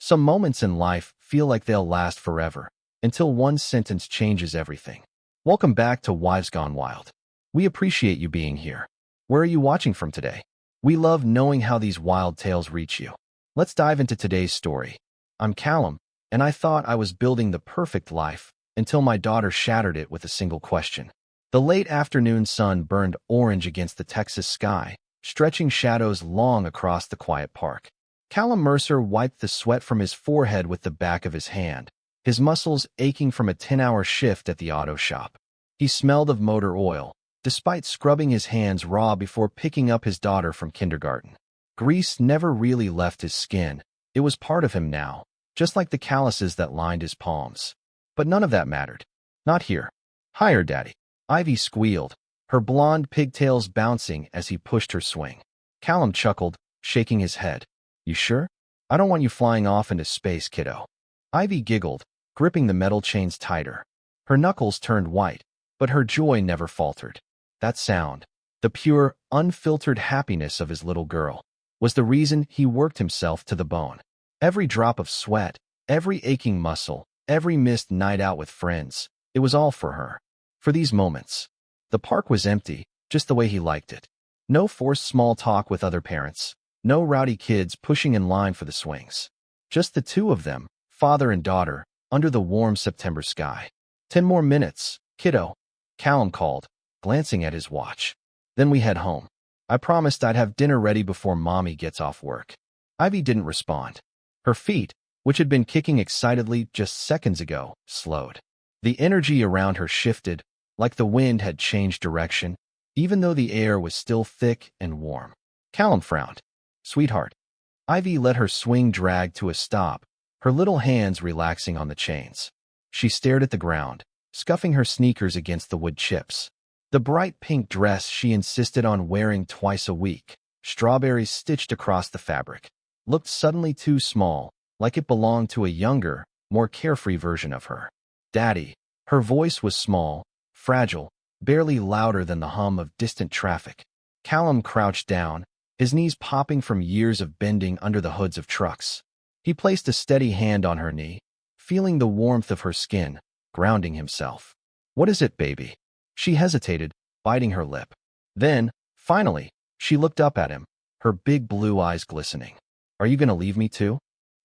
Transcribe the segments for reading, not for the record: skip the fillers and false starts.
Some moments in life feel like they'll last forever, until one sentence changes everything. Welcome back to Wives Gone Wild. We appreciate you being here. Where are you watching from today? We love knowing how these wild tales reach you. Let's dive into today's story. I'm Callum, and I thought I was building the perfect life until my daughter shattered it with a single question. The late afternoon sun burned orange against the Texas sky, stretching shadows long across the quiet park. Callum Mercer wiped the sweat from his forehead with the back of his hand, his muscles aching from a 10-hour shift at the auto shop. He smelled of motor oil, despite scrubbing his hands raw before picking up his daughter from kindergarten. Grease never really left his skin. It was part of him now, just like the calluses that lined his palms. But none of that mattered. Not here. Higher, Daddy. Ivy squealed, her blonde pigtails bouncing as he pushed her swing. Callum chuckled, shaking his head. You sure? I don't want you flying off into space, kiddo. Ivy giggled, gripping the metal chains tighter. Her knuckles turned white, but her joy never faltered. That sound, the pure, unfiltered happiness of his little girl, was the reason he worked himself to the bone. Every drop of sweat, every aching muscle, every missed night out with friends, it was all for her. For these moments. The park was empty, just the way he liked it. No forced small talk with other parents. No rowdy kids pushing in line for the swings. Just the two of them, father and daughter, under the warm September sky. 10 more minutes, kiddo, Callum called, glancing at his watch. Then we head home. I promised I'd have dinner ready before Mommy gets off work. Ivy didn't respond. Her feet, which had been kicking excitedly just seconds ago, slowed. The energy around her shifted, like the wind had changed direction, even though the air was still thick and warm. Callum frowned. Sweetheart. Ivy let her swing drag to a stop, her little hands relaxing on the chains. She stared at the ground, scuffing her sneakers against the wood chips. The bright pink dress she insisted on wearing twice a week, strawberries stitched across the fabric, looked suddenly too small, like it belonged to a younger, more carefree version of her. Daddy. Her voice was small, fragile, barely louder than the hum of distant traffic. Callum crouched down, his knees popping from years of bending under the hoods of trucks. He placed a steady hand on her knee, feeling the warmth of her skin, grounding himself. What is it, baby? She hesitated, biting her lip. Then, finally, she looked up at him, her big blue eyes glistening. Are you going to leave me too?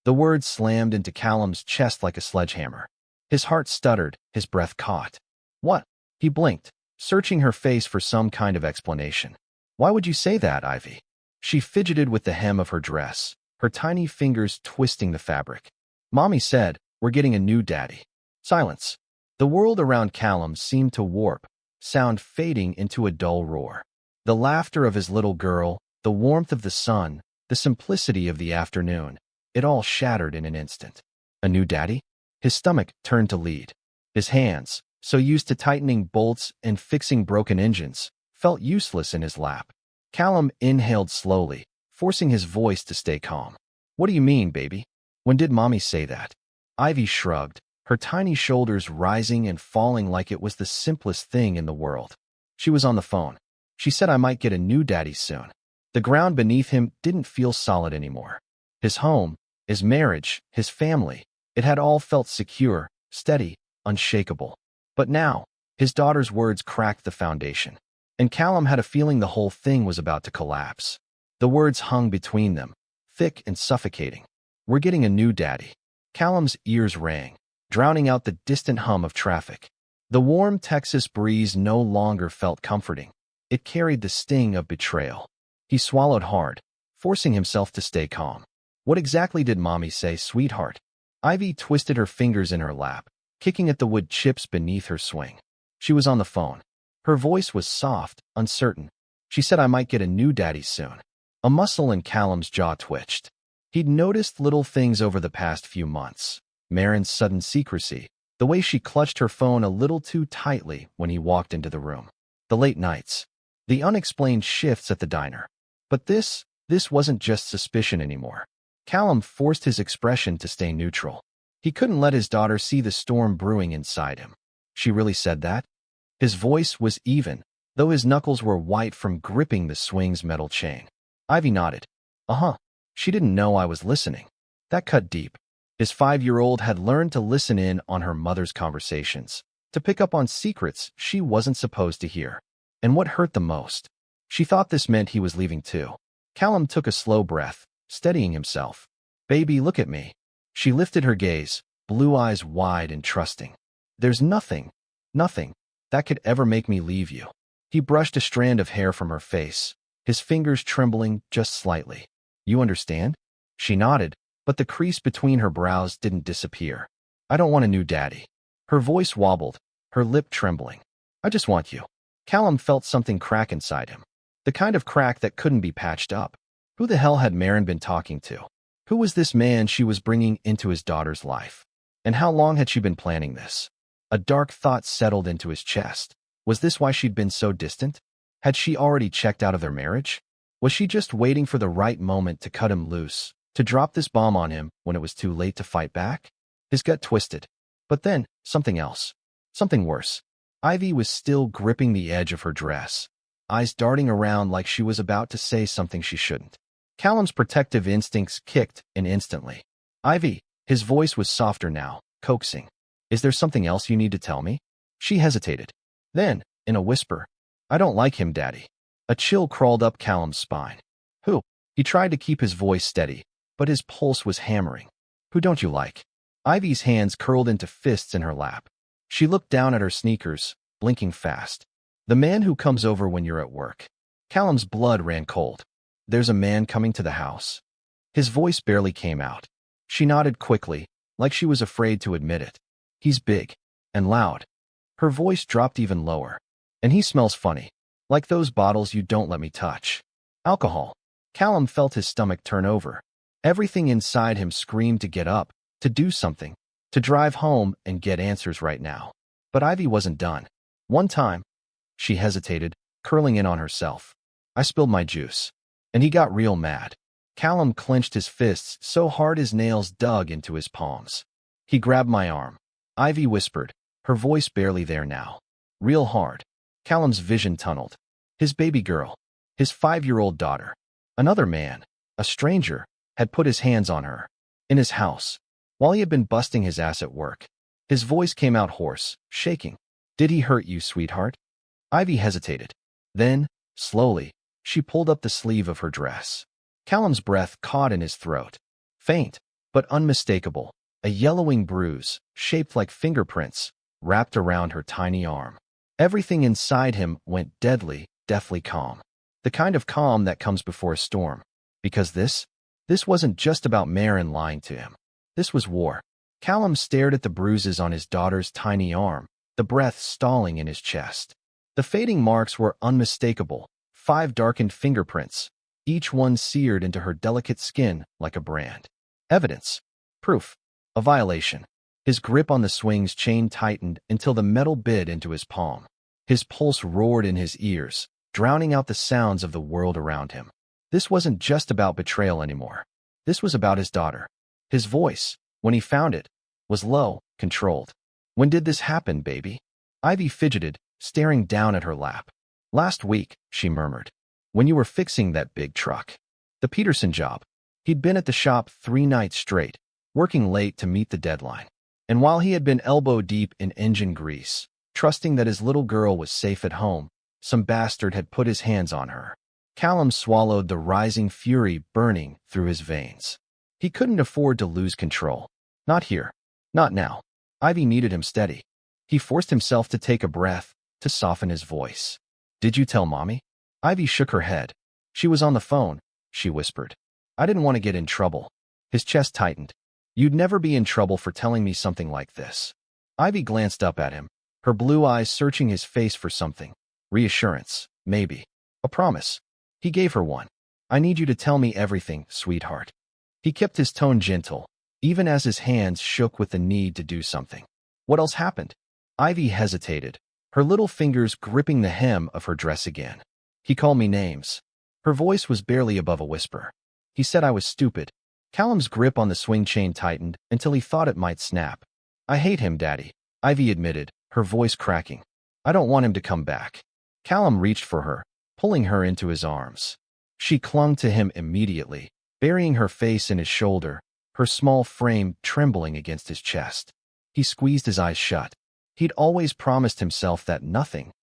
The words slammed into Callum's chest like a sledgehammer. His heart stuttered, his breath caught. What? He blinked, searching her face for some kind of explanation. Why would you say that, Ivy? She fidgeted with the hem of her dress, her tiny fingers twisting the fabric. Mommy said, we're getting a new daddy. Silence. The world around Callum seemed to warp, sound fading into a dull roar. The laughter of his little girl, the warmth of the sun, the simplicity of the afternoon, it all shattered in an instant. A new daddy? His stomach turned to lead. His hands, so used to tightening bolts and fixing broken engines, felt useless in his lap. Callum inhaled slowly, forcing his voice to stay calm. What do you mean, baby? When did Mommy say that? Ivy shrugged, her tiny shoulders rising and falling like it was the simplest thing in the world. She was on the phone. She said I might get a new daddy soon. The ground beneath him didn't feel solid anymore. His home, his marriage, his family, it had all felt secure, steady, unshakable. But now, his daughter's words cracked the foundation. And Callum had a feeling the whole thing was about to collapse. The words hung between them, thick and suffocating. We're getting a new daddy. Callum's ears rang, drowning out the distant hum of traffic. The warm Texas breeze no longer felt comforting. It carried the sting of betrayal. He swallowed hard, forcing himself to stay calm. What exactly did Mommy say, sweetheart? Ivy twisted her fingers in her lap, kicking at the wood chips beneath her swing. She was on the phone. Her voice was soft, uncertain. She said I might get a new daddy soon. A muscle in Callum's jaw twitched. He'd noticed little things over the past few months. Marin's sudden secrecy, the way she clutched her phone a little too tightly when he walked into the room. The late nights. The unexplained shifts at the diner. But this wasn't just suspicion anymore. Callum forced his expression to stay neutral. He couldn't let his daughter see the storm brewing inside him. She really said that? His voice was even, though his knuckles were white from gripping the swing's metal chain. Ivy nodded. Uh-huh. She didn't know I was listening. That cut deep. His 5-year-old had learned to listen in on her mother's conversations, to pick up on secrets she wasn't supposed to hear. And what hurt the most? She thought this meant he was leaving too. Callum took a slow breath, steadying himself. "Baby, look at me." She lifted her gaze, blue eyes wide and trusting. "There's nothing that could ever make me leave you." He brushed a strand of hair from her face, his fingers trembling just slightly. "You understand?" She nodded, but the crease between her brows didn't disappear. "I don't want a new daddy." Her voice wobbled, her lip trembling. "I just want you." Callum felt something crack inside him. The kind of crack that couldn't be patched up. Who the hell had Maren been talking to? Who was this man she was bringing into his daughter's life? And how long had she been planning this? A dark thought settled into his chest. Was this why she'd been so distant? Had she already checked out of their marriage? Was she just waiting for the right moment to cut him loose, to drop this bomb on him when it was too late to fight back? His gut twisted. But then, something else. Something worse. Ivy was still gripping the edge of her dress, eyes darting around like she was about to say something she shouldn't. Callum's protective instincts kicked in instantly. "Ivy," his voice was softer now, coaxing. "Is there something else you need to tell me?" She hesitated. Then, in a whisper, "I don't like him, Daddy." A chill crawled up Callum's spine. "Who?" He tried to keep his voice steady, but his pulse was hammering. "Who don't you like?" Ivy's hands curled into fists in her lap. She looked down at her sneakers, blinking fast. "The man who comes over when you're at work." Callum's blood ran cold. "There's a man coming to the house." His voice barely came out. She nodded quickly, like she was afraid to admit it. "He's big and loud." Her voice dropped even lower. "And he smells funny. Like those bottles you don't let me touch." Alcohol. Callum felt his stomach turn over. Everything inside him screamed to get up, to do something, to drive home and get answers right now. But Ivy wasn't done. "One time," she hesitated, curling in on herself, "I spilled my juice. And he got real mad." Callum clenched his fists so hard his nails dug into his palms. "He grabbed my arm." Ivy whispered, her voice barely there now. "Real hard." Callum's vision tunneled. His baby girl, his 5-year-old daughter. Another man, a stranger, had put his hands on her. In his house, while he had been busting his ass at work. His voice came out hoarse, shaking. "Did he hurt you, sweetheart?" Ivy hesitated. Then, slowly, she pulled up the sleeve of her dress. Callum's breath caught in his throat. Faint, but unmistakable. A yellowing bruise, shaped like fingerprints, wrapped around her tiny arm. Everything inside him went deadly, deathly calm. The kind of calm that comes before a storm. Because this wasn't just about Maren lying to him. This was war. Callum stared at the bruises on his daughter's tiny arm, the breath stalling in his chest. The fading marks were unmistakable, 5 darkened fingerprints, each one seared into her delicate skin like a brand. Evidence. Proof. A violation. His grip on the swing's chain tightened until the metal bit into his palm. His pulse roared in his ears, drowning out the sounds of the world around him. This wasn't just about betrayal anymore. This was about his daughter. His voice, when he found it, was low, controlled. "When did this happen, baby?" Ivy fidgeted, staring down at her lap. "Last week," she murmured. "When you were fixing that big truck." The Peterson job. He'd been at the shop 3 nights straight, working late to meet the deadline. And while he had been elbow-deep in engine grease, trusting that his little girl was safe at home, some bastard had put his hands on her. Callum swallowed the rising fury burning through his veins. He couldn't afford to lose control. Not here. Not now. Ivy needed him steady. He forced himself to take a breath, to soften his voice. "Did you tell Mommy?" Ivy shook her head. "She was on the phone," she whispered. "I didn't want to get in trouble." His chest tightened. "You'd never be in trouble for telling me something like this." Ivy glanced up at him, her blue eyes searching his face for something. Reassurance, maybe. A promise. He gave her one. "I need you to tell me everything, sweetheart." He kept his tone gentle, even as his hands shook with the need to do something. "What else happened?" Ivy hesitated, her little fingers gripping the hem of her dress again. "He called me names." Her voice was barely above a whisper. "He said I was stupid." Callum's grip on the swing chain tightened until he thought it might snap. "I hate him, Daddy," Ivy admitted, her voice cracking. "I don't want him to come back." Callum reached for her, pulling her into his arms. She clung to him immediately, burying her face in his shoulder, her small frame trembling against his chest. He squeezed his eyes shut. He'd always promised himself that nothing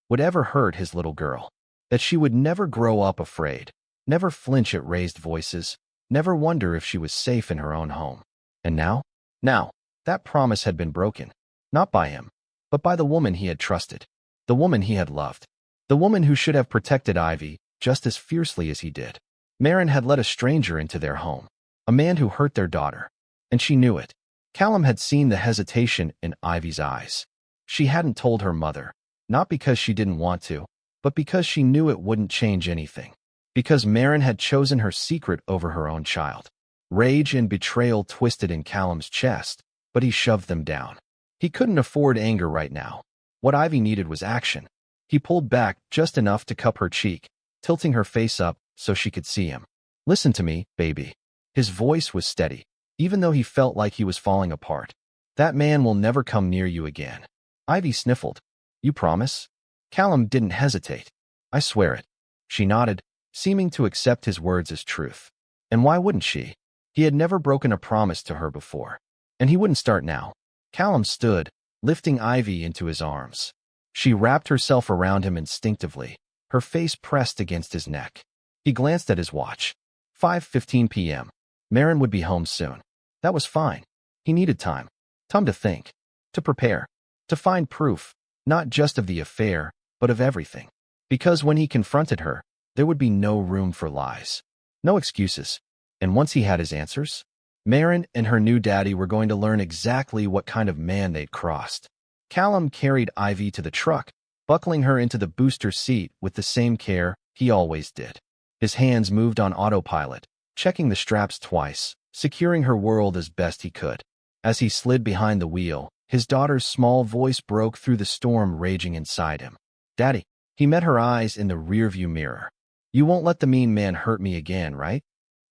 would ever hurt his little girl, that she would never grow up afraid, never flinch at raised voices, never wonder if she was safe in her own home. And now, that promise had been broken, not by him, but by the woman he had trusted, the woman he had loved, the woman who should have protected Ivy just as fiercely as he did. Maren had let a stranger into their home, a man who hurt their daughter, and she knew it. Callum had seen the hesitation in Ivy's eyes. She hadn't told her mother, not because she didn't want to, but because she knew it wouldn't change anything, because Maren had chosen her secret over her own child. Rage and betrayal twisted in Callum's chest, but he shoved them down. He couldn't afford anger right now. What Ivy needed was action. He pulled back just enough to cup her cheek, tilting her face up so she could see him. "Listen to me, baby." His voice was steady, even though he felt like he was falling apart. "That man will never come near you again." Ivy sniffled. "You promise?" Callum didn't hesitate. "I swear it." She nodded, seeming to accept his words as truth. And why wouldn't she? He had never broken a promise to her before, and he wouldn't start now. Callum stood, lifting Ivy into his arms. She wrapped herself around him instinctively, her face pressed against his neck. He glanced at his watch. 5:15 p.m. Maren would be home soon. That was fine. He needed time. Time to think, to prepare, to find proof, not just of the affair, but of everything. Because when he confronted her, there would be no room for lies. No excuses. And once he had his answers, Maren and her new daddy were going to learn exactly what kind of man they'd crossed. Callum carried Ivy to the truck, buckling her into the booster seat with the same care he always did. His hands moved on autopilot, checking the straps twice, securing her world as best he could. As he slid behind the wheel, his daughter's small voice broke through the storm raging inside him. "Daddy." He met her eyes in the rearview mirror. "You won't let the mean man hurt me again, right?"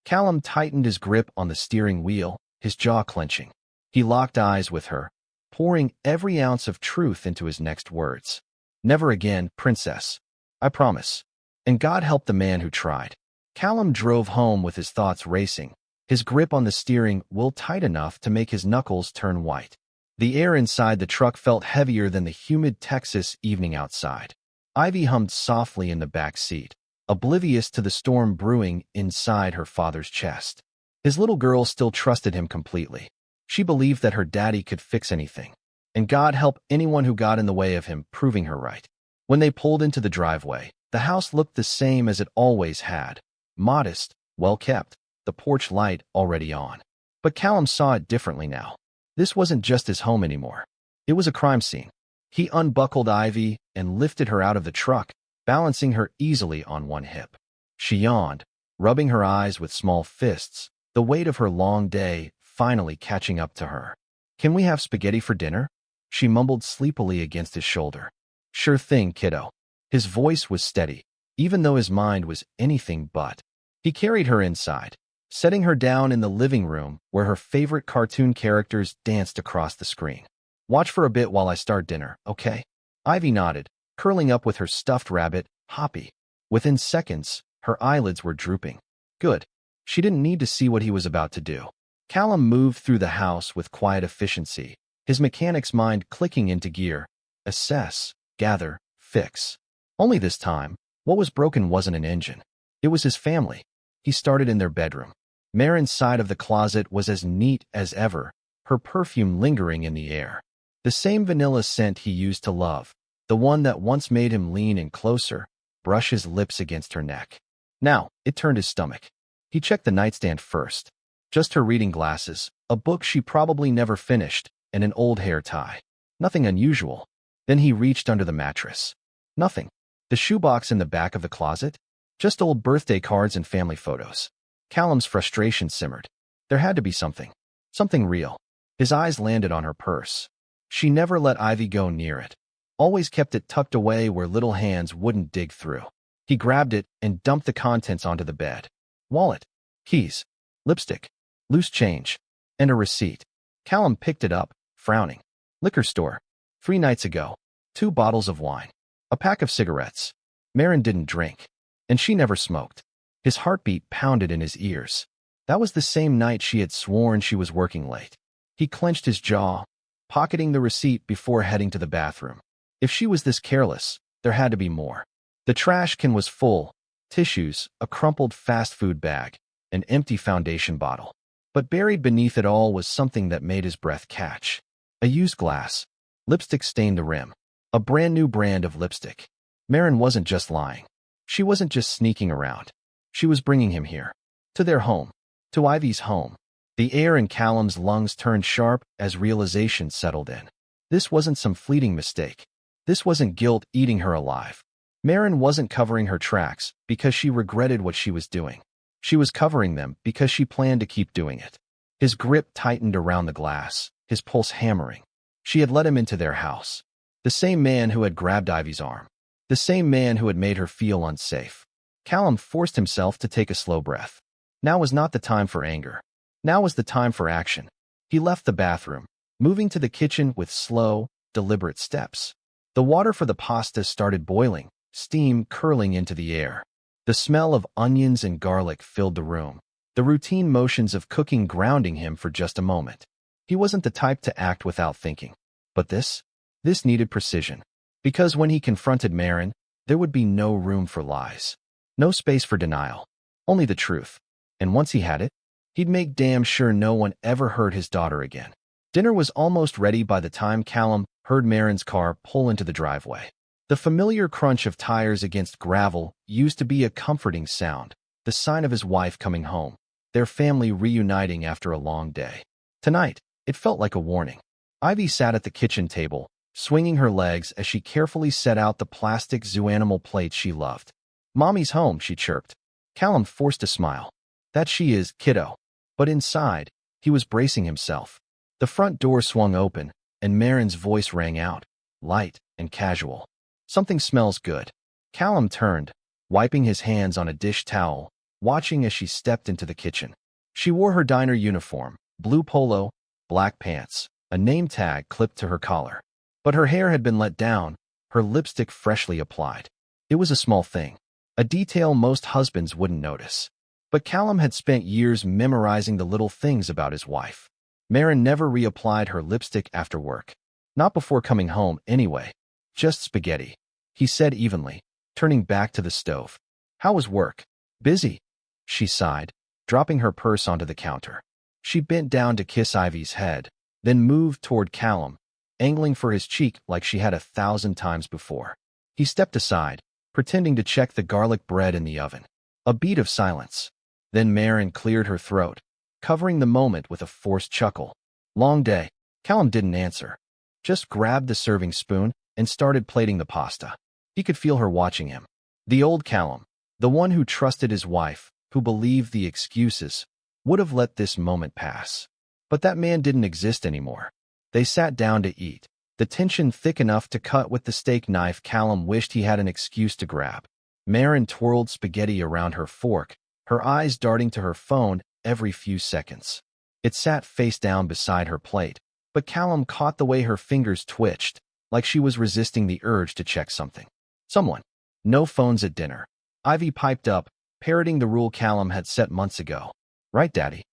Callum tightened his grip on the steering wheel, his jaw clenching. He locked eyes with her, pouring every ounce of truth into his next words. "Never again, princess. I promise. And God help the man who tried." Callum drove home with his thoughts racing, his grip on the steering wheel tight enough to make his knuckles turn white. The air inside the truck felt heavier than the humid Texas evening outside. Ivy hummed softly in the back seat, oblivious to the storm brewing inside her father's chest. His little girl still trusted him completely. She believed that her daddy could fix anything, and God help anyone who got in the way of him proving her right. When they pulled into the driveway, the house looked the same as it always had. Modest, well-kept, the porch light already on. But Callum saw it differently now. This wasn't just his home anymore. It was a crime scene. He unbuckled Ivy and lifted her out of the truck, balancing her easily on one hip. She yawned, rubbing her eyes with small fists, the weight of her long day finally catching up to her. "Can we have spaghetti for dinner?" She mumbled sleepily against his shoulder. "Sure thing, kiddo." His voice was steady, even though his mind was anything but. He carried her inside, setting her down in the living room where her favorite cartoon characters danced across the screen. "Watch for a bit while I start dinner, okay?" Ivy nodded, curling up with her stuffed rabbit, Hoppy. Within seconds, her eyelids were drooping. Good. She didn't need to see what he was about to do. Callum moved through the house with quiet efficiency, his mechanic's mind clicking into gear. Assess, gather, fix. Only this time, what was broken wasn't an engine. It was his family. He started in their bedroom. Maren's side of the closet was as neat as ever, her perfume lingering in the air. The same vanilla scent he used to love, the one that once made him lean in closer, brush his lips against her neck. Now, it turned his stomach. He checked the nightstand first. Just her reading glasses, a book she probably never finished, and an old hair tie. Nothing unusual. Then he reached under the mattress. Nothing. The shoebox in the back of the closet? Just old birthday cards and family photos. Callum's frustration simmered. There had to be something. Something real. His eyes landed on her purse. She never let Ivy go near it. Always kept it tucked away where little hands wouldn't dig through. He grabbed it and dumped the contents onto the bed. Wallet, keys, lipstick, loose change, and a receipt. Callum picked it up, frowning. Liquor store. 3 nights ago. 2 bottles of wine. A pack of cigarettes. Maren didn't drink, and she never smoked. His heartbeat pounded in his ears. That was the same night she had sworn she was working late. He clenched his jaw, pocketing the receipt before heading to the bathroom. If she was this careless, there had to be more. The trash can was full: tissues, a crumpled fast food bag, an empty foundation bottle. But buried beneath it all was something that made his breath catch. A used glass. Lipstick stained the rim. A brand new brand of lipstick. Maren wasn't just lying. She wasn't just sneaking around. She was bringing him here. To their home. To Ivy's home. The air in Callum's lungs turned sharp as realization settled in. This wasn't some fleeting mistake. This wasn't guilt eating her alive. Maren wasn't covering her tracks because she regretted what she was doing. She was covering them because she planned to keep doing it. His grip tightened around the glass, his pulse hammering. She had let him into their house. The same man who had grabbed Ivy's arm. The same man who had made her feel unsafe. Callum forced himself to take a slow breath. Now was not the time for anger. Now was the time for action. He left the bathroom, moving to the kitchen with slow, deliberate steps. The water for the pasta started boiling, steam curling into the air. The smell of onions and garlic filled the room, the routine motions of cooking grounding him for just a moment. He wasn't the type to act without thinking. But this needed precision. Because when he confronted Maren, there would be no room for lies. No space for denial. Only the truth. And once he had it, he'd make damn sure no one ever heard his daughter again. Dinner was almost ready by the time Callum heard Maren's car pull into the driveway. The familiar crunch of tires against gravel used to be a comforting sound, the sign of his wife coming home, their family reuniting after a long day. Tonight, it felt like a warning. Ivy sat at the kitchen table, swinging her legs as she carefully set out the plastic zoo animal plates she loved. "Mommy's home," she chirped. Callum forced a smile. "That she is, kiddo." But inside, he was bracing himself. The front door swung open, and Maren's voice rang out, light and casual. "Something smells good." Callum turned, wiping his hands on a dish towel, watching as she stepped into the kitchen. She wore her diner uniform, blue polo, black pants, a name tag clipped to her collar. But her hair had been let down, her lipstick freshly applied. It was a small thing, a detail most husbands wouldn't notice. But Callum had spent years memorizing the little things about his wife. Maren never reapplied her lipstick after work. Not before coming home, anyway. "Just spaghetti," he said evenly, turning back to the stove. "How was work?" "Busy," she sighed, dropping her purse onto the counter. She bent down to kiss Ivy's head, then moved toward Callum, angling for his cheek like she had 1,000 times before. He stepped aside, pretending to check the garlic bread in the oven. A beat of silence. Then Maren cleared her throat, covering the moment with a forced chuckle. "Long day." Callum didn't answer, just grabbed the serving spoon and started plating the pasta. He could feel her watching him. The old Callum, the one who trusted his wife, who believed the excuses, would have let this moment pass. But that man didn't exist anymore. They sat down to eat, the tension thick enough to cut with the steak knife Callum wished he had an excuse to grab. Maren twirled spaghetti around her fork, her eyes darting to her phone every few seconds. It sat face down beside her plate, but Callum caught the way her fingers twitched, like she was resisting the urge to check something. Someone. "No phones at dinner." Ivy piped up, parroting the rule Callum had set months ago. "Right, Daddy?"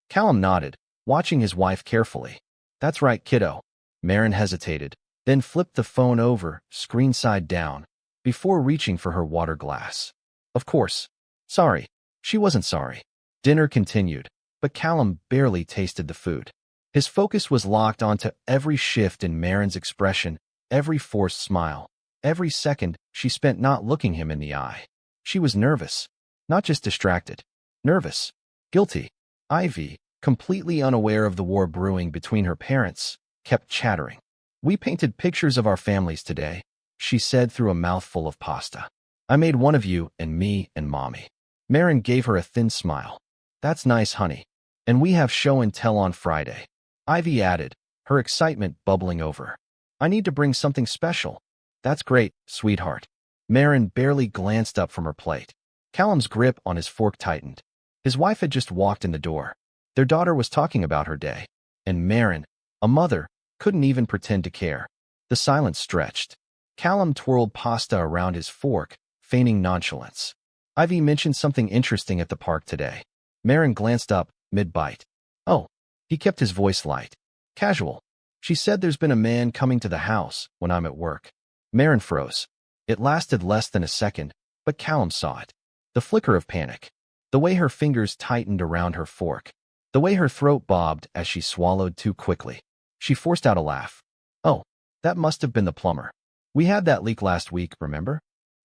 Callum nodded, watching his wife carefully. "That's right, kiddo." Maren hesitated, then flipped the phone over, screen side down, before reaching for her water glass. "Of course. Sorry." She wasn't sorry. Dinner continued, but Callum barely tasted the food. His focus was locked onto every shift in Maren's expression, every forced smile, every second she spent not looking him in the eye. She was nervous, not just distracted. Nervous. Guilty. Ivy, completely unaware of the war brewing between her parents, kept chattering. "We painted pictures of our families today," she said through a mouthful of pasta. "I made one of you and me and Mommy." Maren gave her a thin smile. "That's nice, honey. And we have show and tell on Friday." Ivy added, her excitement bubbling over. "I need to bring something special." "That's great, sweetheart." Maren barely glanced up from her plate. Callum's grip on his fork tightened. His wife had just walked in the door. Their daughter was talking about her day. And Maren, a mother, couldn't even pretend to care. The silence stretched. Callum twirled pasta around his fork, feigning nonchalance. "Ivy mentioned something interesting at the park today." Marin glanced up, mid-bite. Oh. He kept his voice light. Casual. She said there's been a man coming to the house when I'm at work. Marin froze. It lasted less than a second, but Callum saw it. The flicker of panic. The way her fingers tightened around her fork. The way her throat bobbed as she swallowed too quickly. She forced out a laugh. Oh, that must have been the plumber. We had that leak last week, remember?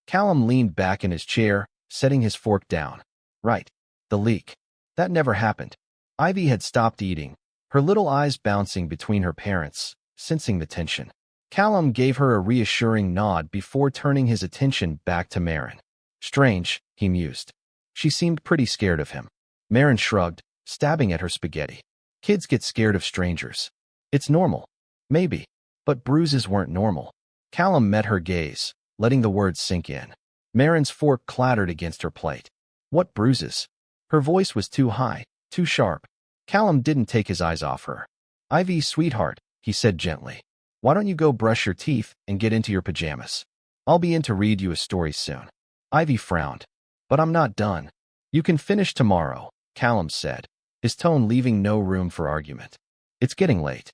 Callum leaned back in his chair, setting his fork down. Right. The leak. That never happened. Ivy had stopped eating, her little eyes bouncing between her parents, sensing the tension. Callum gave her a reassuring nod before turning his attention back to Marin. Strange, he mused. She seemed pretty scared of him. Marin shrugged, stabbing at her spaghetti. Kids get scared of strangers. It's normal. Maybe. But bruises weren't normal. Callum met her gaze, letting the words sink in. Marin's fork clattered against her plate. What bruises? Her voice was too high, too sharp. Callum didn't take his eyes off her. Ivy, sweetheart, he said gently. Why don't you go brush your teeth and get into your pajamas? I'll be in to read you a story soon. Ivy frowned. But I'm not done. You can finish tomorrow, Callum said, his tone leaving no room for argument. It's getting late.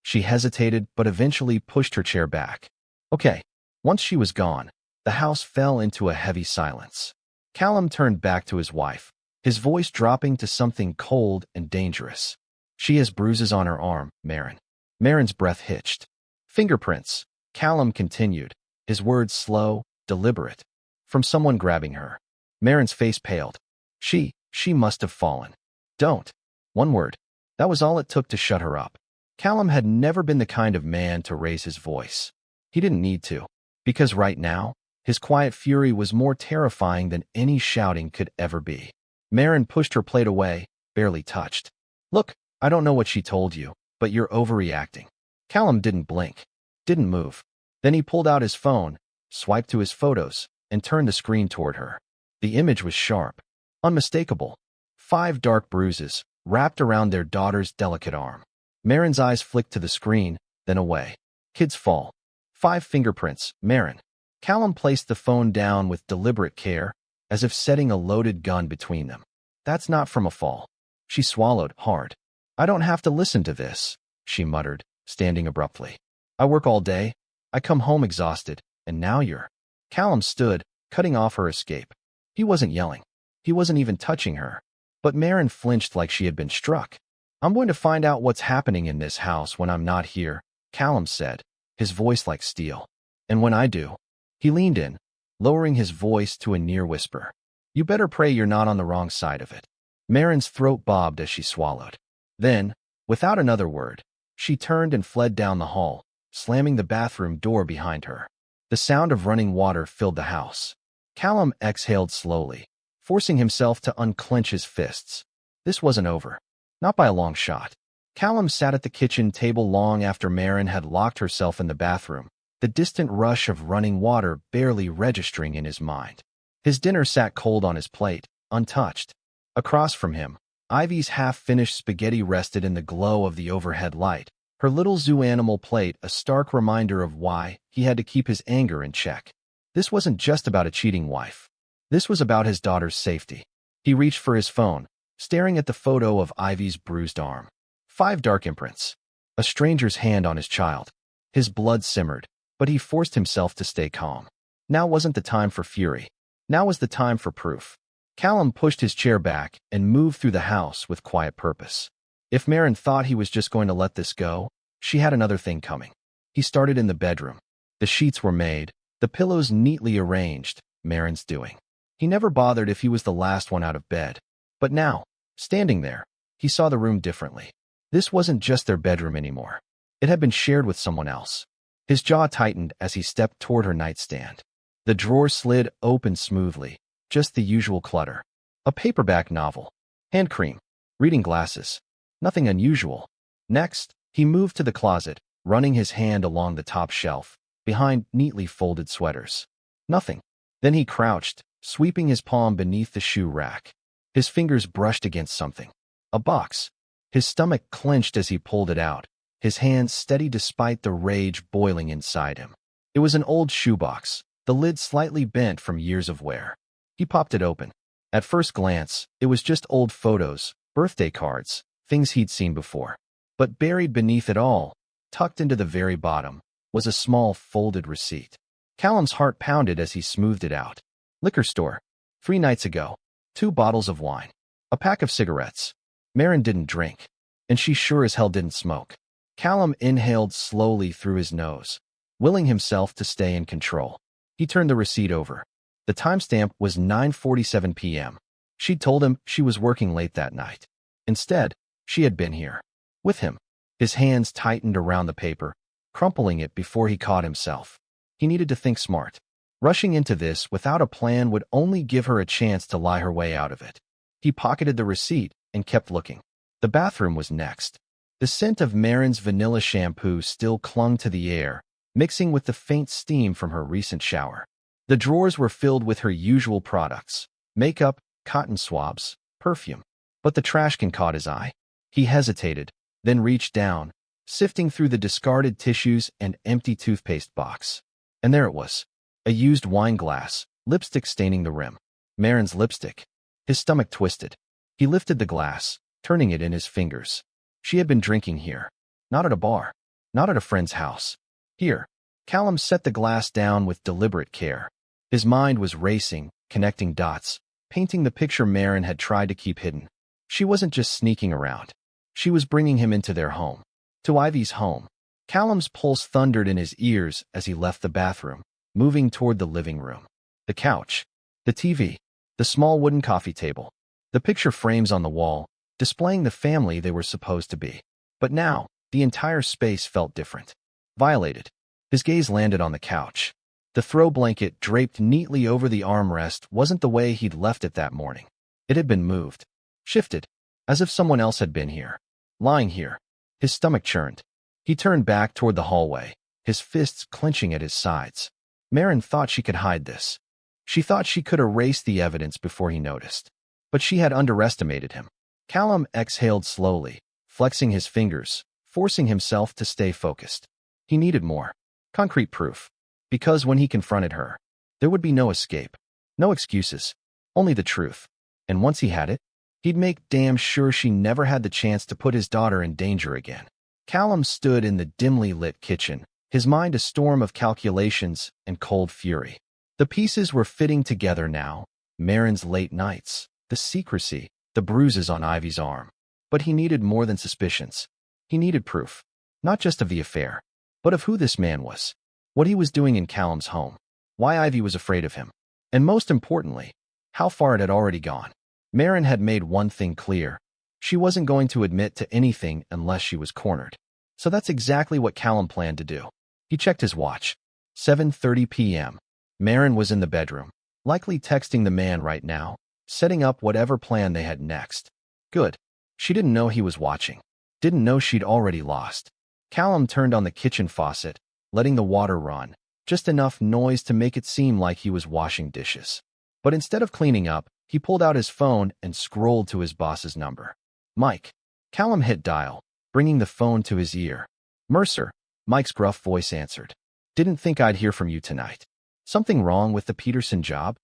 She hesitated but eventually pushed her chair back. Okay. Once she was gone, the house fell into a heavy silence. Callum turned back to his wife, his voice dropping to something cold and dangerous. She has bruises on her arm, Marin. Marin's breath hitched. Fingerprints, Callum continued, his words slow, deliberate. From someone grabbing her. Marin's face paled. She must have fallen. Don't. One word. That was all it took to shut her up. Callum had never been the kind of man to raise his voice. He didn't need to, because right now, his quiet fury was more terrifying than any shouting could ever be. Marin pushed her plate away, barely touched. Look, I don't know what she told you, but you're overreacting. Callum didn't blink, didn't move. Then he pulled out his phone, swiped to his photos, and turned the screen toward her. The image was sharp, unmistakable. 5 dark bruises, wrapped around their daughter's delicate arm. Marin's eyes flicked to the screen, then away. Kids fall. 5 fingerprints, Marin. Callum placed the phone down with deliberate care, as if setting a loaded gun between them. That's not from a fall. She swallowed hard. I don't have to listen to this, she muttered, standing abruptly. I work all day. I come home exhausted, and now you're... Callum stood, cutting off her escape. He wasn't yelling. He wasn't even touching her. But Marin flinched like she had been struck. I'm going to find out what's happening in this house when I'm not here, Callum said, his voice like steel. And when I do... He leaned in, lowering his voice to a near whisper. You better pray you're not on the wrong side of it. Marin's throat bobbed as she swallowed. Then, without another word, she turned and fled down the hall, slamming the bathroom door behind her. The sound of running water filled the house. Callum exhaled slowly, forcing himself to unclench his fists. This wasn't over. Not by a long shot. Callum sat at the kitchen table long after Marin had locked herself in the bathroom, the distant rush of running water barely registering in his mind. His dinner sat cold on his plate, untouched. Across from him, Ivy's half-finished spaghetti rested in the glow of the overhead light, her little zoo animal plate a stark reminder of why he had to keep his anger in check. This wasn't just about a cheating wife. This was about his daughter's safety. He reached for his phone, staring at the photo of Ivy's bruised arm. 5 dark imprints. A stranger's hand on his child. His blood simmered, but he forced himself to stay calm. Now wasn't the time for fury. Now was the time for proof. Callum pushed his chair back and moved through the house with quiet purpose. If Marin thought he was just going to let this go, she had another thing coming. He started in the bedroom. The sheets were made, the pillows neatly arranged, Marin's doing. He never bothered if he was the last one out of bed. But now, standing there, he saw the room differently. This wasn't just their bedroom anymore. It had been shared with someone else. His jaw tightened as he stepped toward her nightstand. The drawer slid open smoothly, just the usual clutter. A paperback novel. Hand cream. Reading glasses. Nothing unusual. Next, he moved to the closet, running his hand along the top shelf, behind neatly folded sweaters. Nothing. Then he crouched, sweeping his palm beneath the shoe rack. His fingers brushed against something. A box. His stomach clenched as he pulled it out, his hands steady despite the rage boiling inside him. It was an old shoebox, the lid slightly bent from years of wear. He popped it open. At first glance, it was just old photos, birthday cards, things he'd seen before. But buried beneath it all, tucked into the very bottom, was a small folded receipt. Callum's heart pounded as he smoothed it out. Liquor store. 3 nights ago. 2 bottles of wine. A pack of cigarettes. Maren didn't drink. And she sure as hell didn't smoke. Callum inhaled slowly through his nose, willing himself to stay in control. He turned the receipt over. The timestamp was 9:47 p.m. She'd told him she was working late that night. Instead, she had been here. With him. His hands tightened around the paper, crumpling it before he caught himself. He needed to think smart. Rushing into this without a plan would only give her a chance to lie her way out of it. He pocketed the receipt and kept looking. The bathroom was next. The scent of Maren's vanilla shampoo still clung to the air, mixing with the faint steam from her recent shower. The drawers were filled with her usual products: makeup, cotton swabs, perfume. But the trash can caught his eye. He hesitated, then reached down, sifting through the discarded tissues and empty toothpaste box. And there it was. A used wine glass, lipstick staining the rim. Maren's lipstick. His stomach twisted. He lifted the glass, turning it in his fingers. She had been drinking here. Not at a bar. Not at a friend's house. Here. Callum set the glass down with deliberate care. His mind was racing, connecting dots, painting the picture Maren had tried to keep hidden. She wasn't just sneaking around. She was bringing him into their home. To Ivy's home. Callum's pulse thundered in his ears as he left the bathroom, moving toward the living room. The couch. The TV. The small wooden coffee table. The picture frames on the wall, displaying the family they were supposed to be. But now, the entire space felt different. Violated. His gaze landed on the couch. The throw blanket draped neatly over the armrest wasn't the way he'd left it that morning. It had been moved. Shifted. As if someone else had been here. Lying here. His stomach churned. He turned back toward the hallway, his fists clenching at his sides. Maren thought she could hide this. She thought she could erase the evidence before he noticed. But she had underestimated him. Callum exhaled slowly, flexing his fingers, forcing himself to stay focused. He needed more. Concrete proof. Because when he confronted her, there would be no escape. No excuses. Only the truth. And once he had it, he'd make damn sure she never had the chance to put his daughter in danger again. Callum stood in the dimly lit kitchen, his mind a storm of calculations and cold fury. The pieces were fitting together now. Maren's late nights, the secrecy, the bruises on Ivy's arm. But he needed more than suspicions. He needed proof. Not just of the affair, but of who this man was. What he was doing in Callum's home. Why Ivy was afraid of him. And most importantly, how far it had already gone. Maren had made one thing clear. She wasn't going to admit to anything unless she was cornered. So that's exactly what Callum planned to do. He checked his watch. 7:30 p.m. Maren was in the bedroom, likely texting the man right now, setting up whatever plan they had next. Good. She didn't know he was watching. Didn't know she'd already lost. Callum turned on the kitchen faucet, letting the water run, just enough noise to make it seem like he was washing dishes. But instead of cleaning up, he pulled out his phone and scrolled to his boss's number. Mike. Callum hit dial, bringing the phone to his ear. Mercer. Mike's gruff voice answered. Didn't think I'd hear from you tonight. Something wrong with the Peterson job?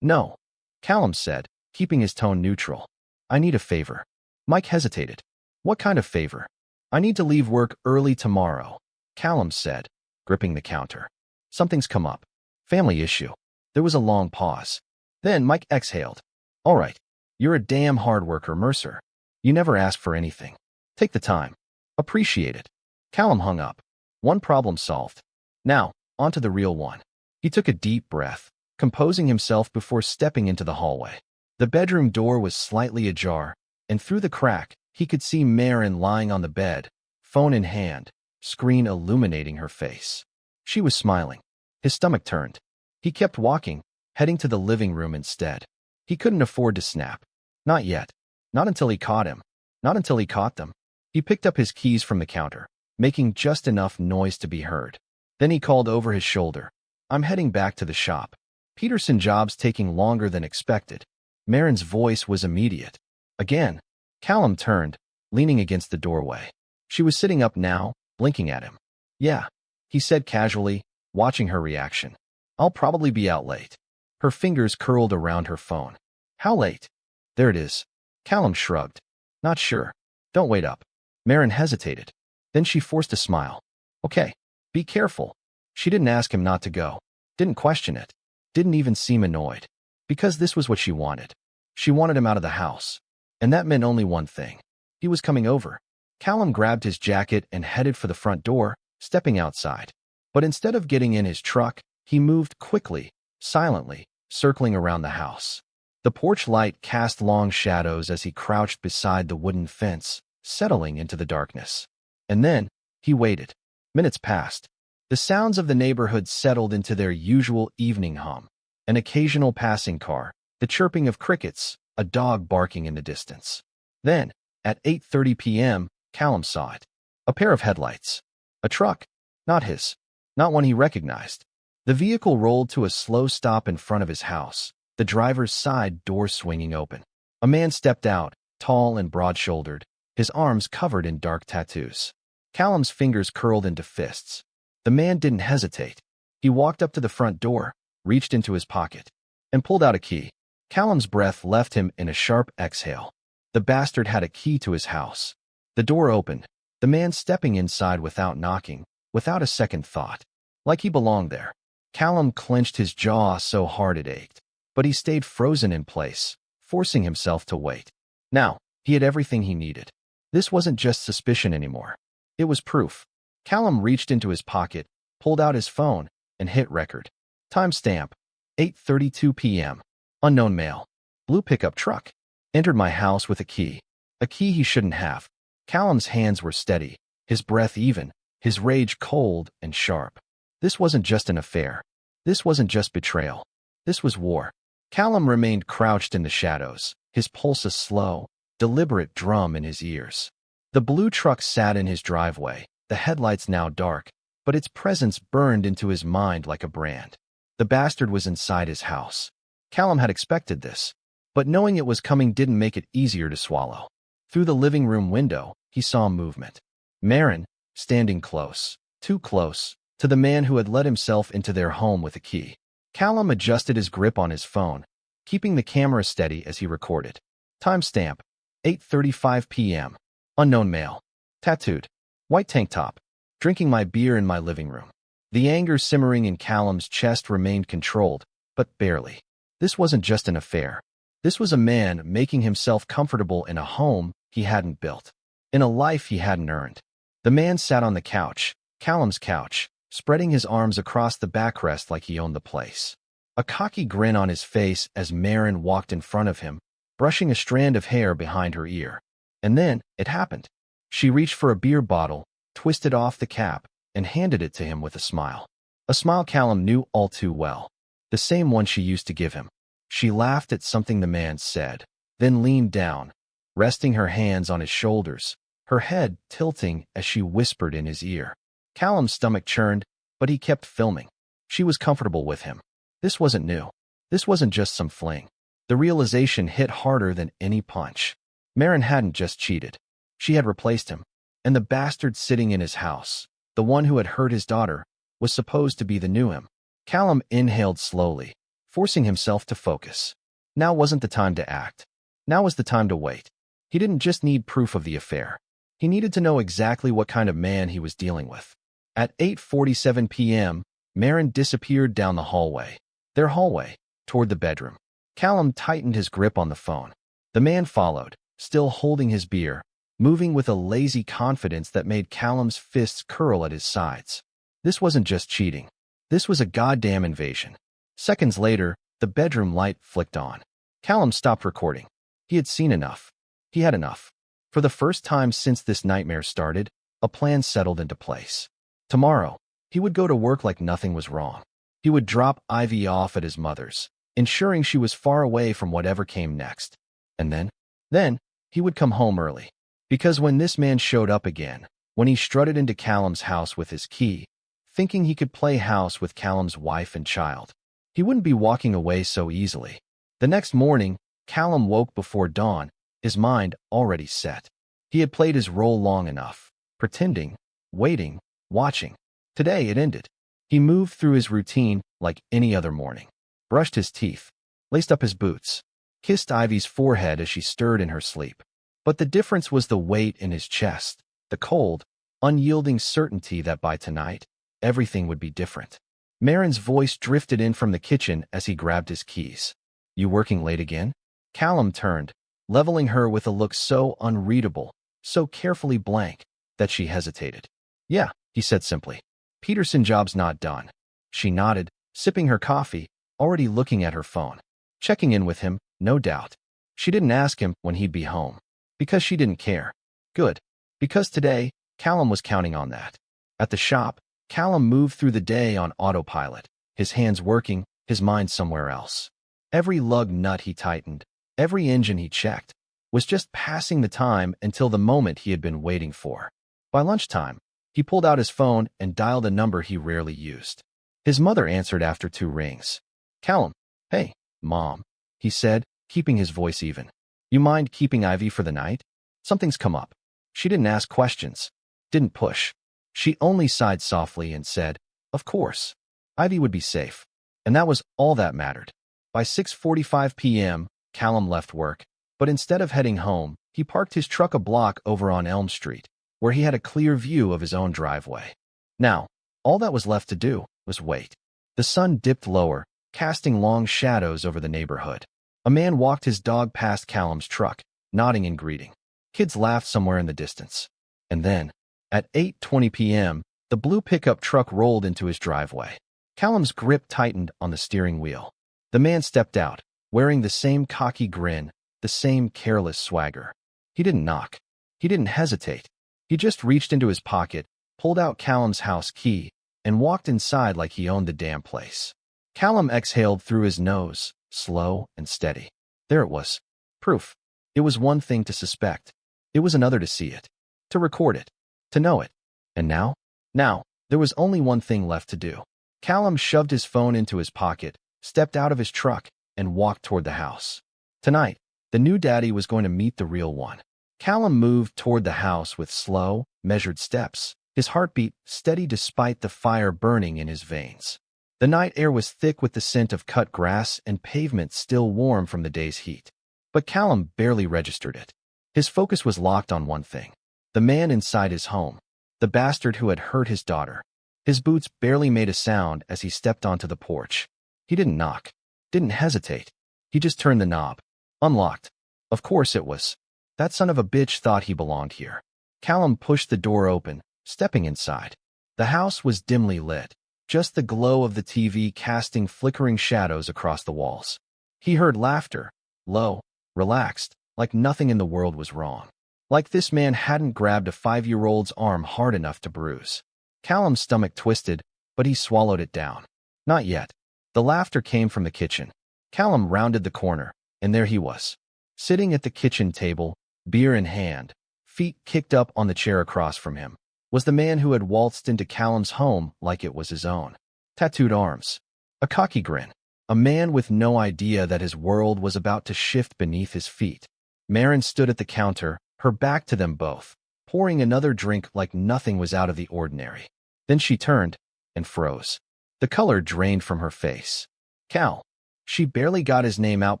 No. Callum said, keeping his tone neutral. I need a favor. Mike hesitated. What kind of favor? I need to leave work early tomorrow, Callum said, gripping the counter. Something's come up. Family issue. There was a long pause. Then Mike exhaled. All right. You're a damn hard worker, Mercer. You never ask for anything. Take the time. Appreciate it. Callum hung up. One problem solved. Now, on to the real one. He took a deep breath, composing himself before stepping into the hallway. The bedroom door was slightly ajar, and through the crack, he could see Maren lying on the bed, phone in hand, screen illuminating her face. She was smiling. His stomach turned. He kept walking, heading to the living room instead. He couldn't afford to snap. Not yet. Not until he caught him. Not until he caught them. He picked up his keys from the counter, making just enough noise to be heard. Then he called over his shoulder. I'm heading back to the shop. Peterson job's taking longer than expected. Maren's voice was immediate. Again. Callum turned, leaning against the doorway. She was sitting up now, blinking at him. Yeah, he said casually, watching her reaction. I'll probably be out late. Her fingers curled around her phone. How late? There it is. Callum shrugged. Not sure. Don't wait up. Marin hesitated. Then she forced a smile. Okay. Be careful. She didn't ask him not to go. Didn't question it. Didn't even seem annoyed. Because this was what she wanted. She wanted him out of the house. And that meant only one thing. He was coming over. Callum grabbed his jacket and headed for the front door, stepping outside. But instead of getting in his truck, he moved quickly, silently, circling around the house. The porch light cast long shadows as he crouched beside the wooden fence, settling into the darkness. And then, he waited. Minutes passed. The sounds of the neighborhood settled into their usual evening hum. An occasional passing car, the chirping of crickets, a dog barking in the distance. Then, at 8:30 p.m., Callum saw it. A pair of headlights. A truck. Not his. Not one he recognized. The vehicle rolled to a slow stop in front of his house, the driver's side door swinging open. A man stepped out, tall and broad-shouldered, his arms covered in dark tattoos. Callum's fingers curled into fists. The man didn't hesitate. He walked up to the front door, reached into his pocket, and pulled out a key. Callum's breath left him in a sharp exhale. The bastard had a key to his house. The door opened, the man stepping inside without knocking, without a second thought. Like he belonged there. Callum clenched his jaw so hard it ached, but he stayed frozen in place, forcing himself to wait. Now, he had everything he needed. This wasn't just suspicion anymore. It was proof. Callum reached into his pocket, pulled out his phone, and hit record. Timestamp, 8:32 p.m. Unknown male. Blue pickup truck. Entered my house with a key. A key he shouldn't have. Callum's hands were steady, his breath even, his rage cold and sharp. This wasn't just an affair. This wasn't just betrayal. This was war. Callum remained crouched in the shadows, his pulse a slow, deliberate drum in his ears. The blue truck sat in his driveway, the headlights now dark, but its presence burned into his mind like a brand. The bastard was inside his house. Callum had expected this, but knowing it was coming didn't make it easier to swallow. Through the living room window, he saw movement. Marin, standing close, too close, to the man who had let himself into their home with a key. Callum adjusted his grip on his phone, keeping the camera steady as he recorded. Timestamp, 8:35 p.m. Unknown male. Tattooed. White tank top. Drinking my beer in my living room. The anger simmering in Callum's chest remained controlled, but barely. This wasn't just an affair. This was a man making himself comfortable in a home he hadn't built, in a life he hadn't earned. The man sat on the couch, Callum's couch, spreading his arms across the backrest like he owned the place. A cocky grin on his face as Marin walked in front of him, brushing a strand of hair behind her ear. And then, it happened. She reached for a beer bottle, twisted off the cap, and handed it to him with a smile. A smile Callum knew all too well. The same one she used to give him. She laughed at something the man said, then leaned down, resting her hands on his shoulders, her head tilting as she whispered in his ear. Callum's stomach churned, but he kept filming. She was comfortable with him. This wasn't new. This wasn't just some fling. The realization hit harder than any punch. Marin hadn't just cheated. She had replaced him. And the bastard sitting in his house, the one who had hurt his daughter, was supposed to be the new him. Callum inhaled slowly, forcing himself to focus. Now wasn't the time to act. Now was the time to wait. He didn't just need proof of the affair. He needed to know exactly what kind of man he was dealing with. At 8:47 p.m., Marin disappeared down the hallway. Their hallway, toward the bedroom. Callum tightened his grip on the phone. The man followed, still holding his beer, moving with a lazy confidence that made Callum's fists curl at his sides. This wasn't just cheating. This was a goddamn invasion. Seconds later, the bedroom light flicked on. Callum stopped recording. He had seen enough. He had enough. For the first time since this nightmare started, a plan settled into place. Tomorrow, he would go to work like nothing was wrong. He would drop Ivy off at his mother's, ensuring she was far away from whatever came next. And then, he would come home early. Because when this man showed up again, when he strutted into Callum's house with his key, thinking he could play house with Callum's wife and child, he wouldn't be walking away so easily. The next morning, Callum woke before dawn, his mind already set. He had played his role long enough, pretending, waiting, watching. Today it ended. He moved through his routine like any other morning, brushed his teeth, laced up his boots, kissed Ivy's forehead as she stirred in her sleep. But the difference was the weight in his chest, the cold, unyielding certainty that by tonight, everything would be different. Marin's voice drifted in from the kitchen as he grabbed his keys. "You working late again?" Callum turned, leveling her with a look so unreadable, so carefully blank, that she hesitated. "Yeah," he said simply. "Peterson job's not done." She nodded, sipping her coffee, already looking at her phone. Checking in with him, no doubt. She didn't ask him when he'd be home. Because she didn't care. Good. Because today, Callum was counting on that. At the shop, Callum moved through the day on autopilot, his hands working, his mind somewhere else. Every lug nut he tightened, every engine he checked, was just passing the time until the moment he had been waiting for. By lunchtime, he pulled out his phone and dialed a number he rarely used. His mother answered after 2 rings. "Callum." "Hey, Mom," he said, keeping his voice even. "You mind keeping Ivy for the night? Something's come up." She didn't ask questions, didn't push. She only sighed softly and said, "Of course. Ivy would be safe." And that was all that mattered. By 6:45 p.m., Callum left work, but instead of heading home, he parked his truck a block over on Elm Street, where he had a clear view of his own driveway. Now, all that was left to do was wait. The sun dipped lower, casting long shadows over the neighborhood. A man walked his dog past Callum's truck, nodding in greeting. Kids laughed somewhere in the distance. And then, at 8:20 p.m., the blue pickup truck rolled into his driveway. Callum's grip tightened on the steering wheel. The man stepped out, wearing the same cocky grin, the same careless swagger. He didn't knock. He didn't hesitate. He just reached into his pocket, pulled out Callum's house key, and walked inside like he owned the damn place. Callum exhaled through his nose, slow and steady. There it was. Proof. It was one thing to suspect. It was another to see it, to record it, to know it. And now? Now, there was only one thing left to do. Callum shoved his phone into his pocket, stepped out of his truck, and walked toward the house. Tonight, the new daddy was going to meet the real one. Callum moved toward the house with slow, measured steps, his heartbeat steady despite the fire burning in his veins. The night air was thick with the scent of cut grass and pavement still warm from the day's heat. But Callum barely registered it. His focus was locked on one thing. The man inside his home. The bastard who had hurt his daughter. His boots barely made a sound as he stepped onto the porch. He didn't knock. Didn't hesitate. He just turned the knob. Unlocked. Of course it was. That son of a bitch thought he belonged here. Callum pushed the door open, stepping inside. The house was dimly lit, just the glow of the TV casting flickering shadows across the walls. He heard laughter, low, relaxed, like nothing in the world was wrong. Like this man hadn't grabbed a 5-year-old's arm hard enough to bruise. Callum's stomach twisted, but he swallowed it down. Not yet. The laughter came from the kitchen. Callum rounded the corner, and there he was. Sitting at the kitchen table, beer in hand, feet kicked up on the chair across from him, was the man who had waltzed into Callum's home like it was his own. Tattooed arms. A cocky grin. A man with no idea that his world was about to shift beneath his feet. Marin stood at the counter, her back to them both, pouring another drink like nothing was out of the ordinary. Then she turned and froze. The color drained from her face. Cal. She barely got his name out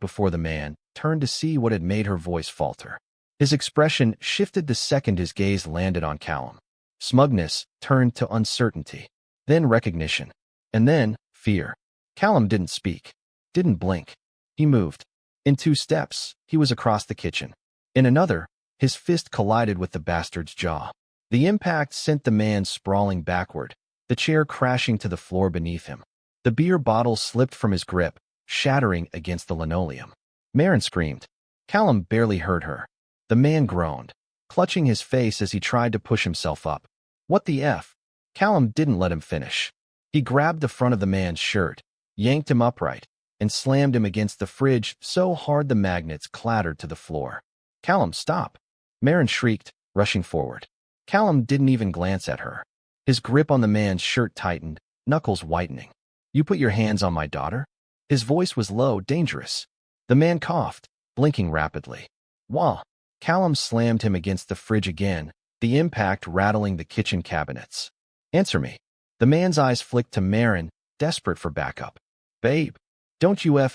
before the man turned to see what had made her voice falter. His expression shifted the second his gaze landed on Callum. Smugness turned to uncertainty, then recognition, and then fear. Callum didn't speak, didn't blink. He moved. In 2 steps, he was across the kitchen. In another, his fist collided with the bastard's jaw. The impact sent the man sprawling backward, the chair crashing to the floor beneath him. The beer bottle slipped from his grip, shattering against the linoleum. Marin screamed. Callum barely heard her. The man groaned, clutching his face as he tried to push himself up. What the F? Callum didn't let him finish. He grabbed the front of the man's shirt, yanked him upright, and slammed him against the fridge so hard the magnets clattered to the floor. Callum, stop! Marin shrieked, rushing forward. Callum didn't even glance at her. His grip on the man's shirt tightened, knuckles whitening. You put your hands on my daughter? His voice was low, dangerous. The man coughed, blinking rapidly. Wah! Callum slammed him against the fridge again, the impact rattling the kitchen cabinets. Answer me. The man's eyes flicked to Marin, desperate for backup. Babe, don't you ing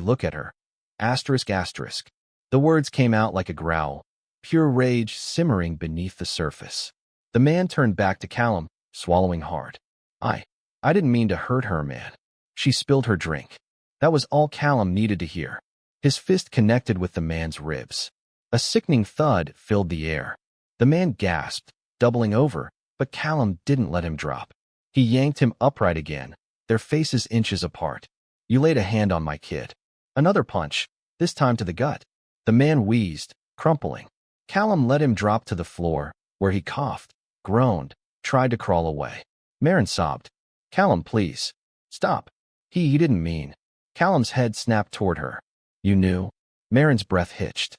look at her. Asterisk asterisk. The words came out like a growl, pure rage simmering beneath the surface. The man turned back to Callum, swallowing hard. I didn't mean to hurt her, man. She spilled her drink. That was all Callum needed to hear. His fist connected with the man's ribs. A sickening thud filled the air. The man gasped, doubling over, but Callum didn't let him drop. He yanked him upright again, their faces inches apart. You laid a hand on my kid. Another punch, this time to the gut. The man wheezed, crumpling. Callum let him drop to the floor, where he coughed, groaned, tried to crawl away. Marin sobbed. Callum, please. Stop. He didn't mean. Callum's head snapped toward her. You knew? Marin's breath hitched.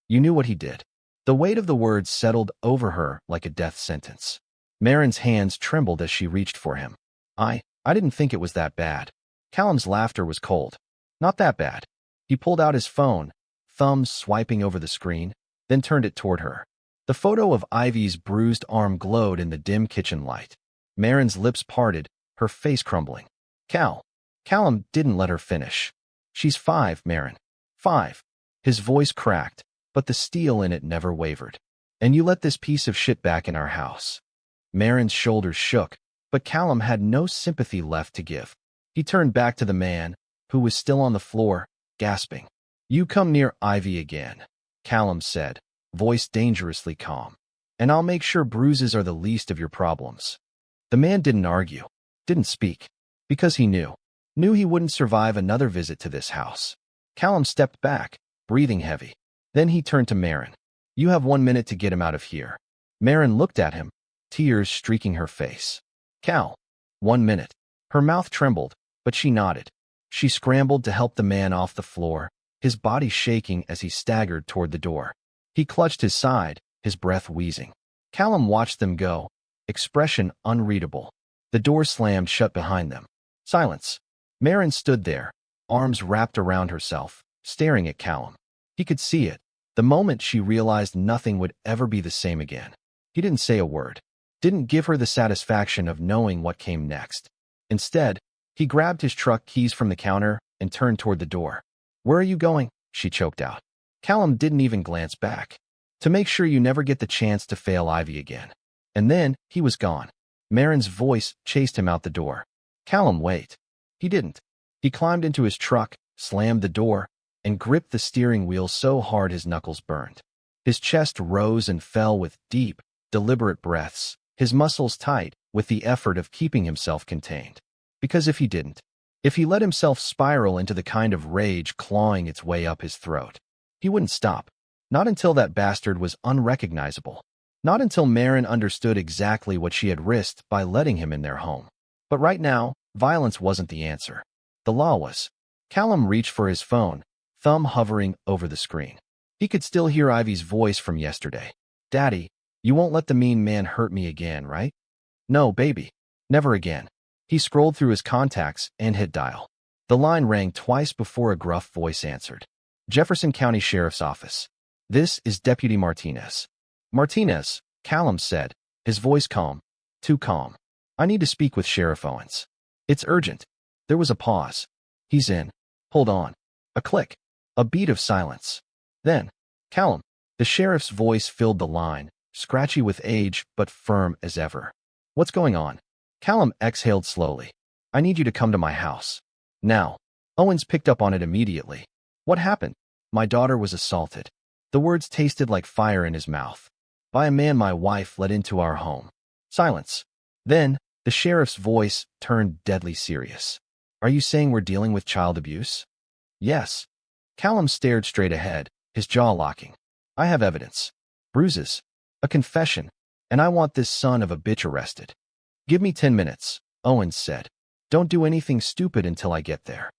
You knew what he did. The weight of the words settled over her like a death sentence. Marin's hands trembled as she reached for him. I didn't think it was that bad. Callum's laughter was cold. Not that bad. He pulled out his phone, thumbs swiping over the screen, then turned it toward her. The photo of Ivy's bruised arm glowed in the dim kitchen light. Marin's lips parted, her face crumbling. Callum didn't let her finish. She's 5, Marin. 5. His voice cracked, but the steel in it never wavered. And you let this piece of shit back in our house. Marin's shoulders shook, but Callum had no sympathy left to give. He turned back to the man, who was still on the floor, gasping. You come near Ivy again, Callum said, voice dangerously calm. And I'll make sure bruises are the least of your problems. The man didn't argue, didn't speak, because he knew he wouldn't survive another visit to this house. Callum stepped back, breathing heavy. Then he turned to Marin. You have 1 minute to get him out of here. Marin looked at him, tears streaking her face. Cal, 1 minute. Her mouth trembled, but she nodded. She scrambled to help the man off the floor, his body shaking as he staggered toward the door. He clutched his side, his breath wheezing. Callum watched them go, expression unreadable. The door slammed shut behind them. Silence. Marin stood there, arms wrapped around herself, staring at Callum. He could see it, the moment she realized nothing would ever be the same again. He didn't say a word, didn't give her the satisfaction of knowing what came next. Instead, he grabbed his truck keys from the counter and turned toward the door. Where are you going? She choked out. Callum didn't even glance back. To make sure you never get the chance to fail Ivy again. And then, he was gone. Marin's voice chased him out the door. Callum, wait. He didn't. He climbed into his truck, slammed the door, and gripped the steering wheel so hard his knuckles burned. His chest rose and fell with deep, deliberate breaths, his muscles tight with the effort of keeping himself contained. Because if he let himself spiral into the kind of rage clawing its way up his throat, he wouldn't stop. Not until that bastard was unrecognizable. Not until Marin understood exactly what she had risked by letting him in their home. But right now, violence wasn't the answer. The law was. Callum reached for his phone, thumb hovering over the screen. He could still hear Ivy's voice from yesterday. Daddy, you won't let the mean man hurt me again, right? No, baby. Never again. He scrolled through his contacts and hit dial. The line rang twice before a gruff voice answered. Jefferson County Sheriff's Office. This is Deputy Martinez. Martinez, Callum said, his voice calm. Too calm. I need to speak with Sheriff Owens. It's urgent. There was a pause. He's in. Hold on. A click. A beat of silence. Then, Callum. The sheriff's voice filled the line, scratchy with age but firm as ever. What's going on? Callum exhaled slowly. I need you to come to my house. Now. Owens picked up on it immediately. What happened? My daughter was assaulted. The words tasted like fire in his mouth. By a man my wife let into our home. Silence. Then, the sheriff's voice turned deadly serious. Are you saying we're dealing with child abuse? Yes. Callum stared straight ahead, his jaw locking. I have evidence. Bruises. A confession. And I want this son of a bitch arrested. Give me 10 minutes, Owens said. Don't do anything stupid until I get there.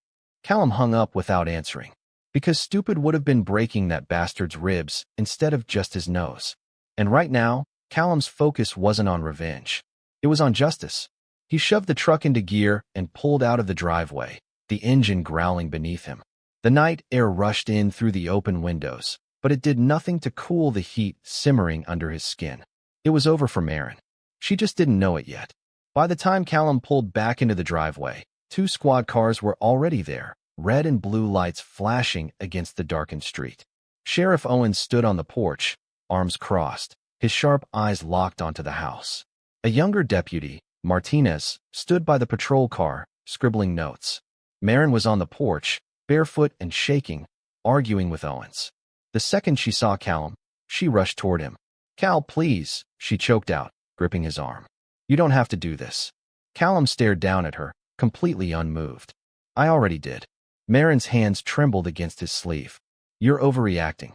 Callum hung up without answering. Because stupid would have been breaking that bastard's ribs instead of just his nose. And right now, Callum's focus wasn't on revenge. It was on justice. He shoved the truck into gear and pulled out of the driveway, the engine growling beneath him. The night air rushed in through the open windows, but it did nothing to cool the heat simmering under his skin. It was over for Marin. She just didn't know it yet. By the time Callum pulled back into the driveway, 2 squad cars were already there, red and blue lights flashing against the darkened street. Sheriff Owens stood on the porch, arms crossed, his sharp eyes locked onto the house. A younger deputy, Martinez, stood by the patrol car, scribbling notes. Marin was on the porch, barefoot and shaking, arguing with Owens. The second she saw Callum, she rushed toward him. "Cal, please," she choked out, gripping his arm. "You don't have to do this." Callum stared down at her, completely unmoved. "I already did." Marin's hands trembled against his sleeve. "You're overreacting."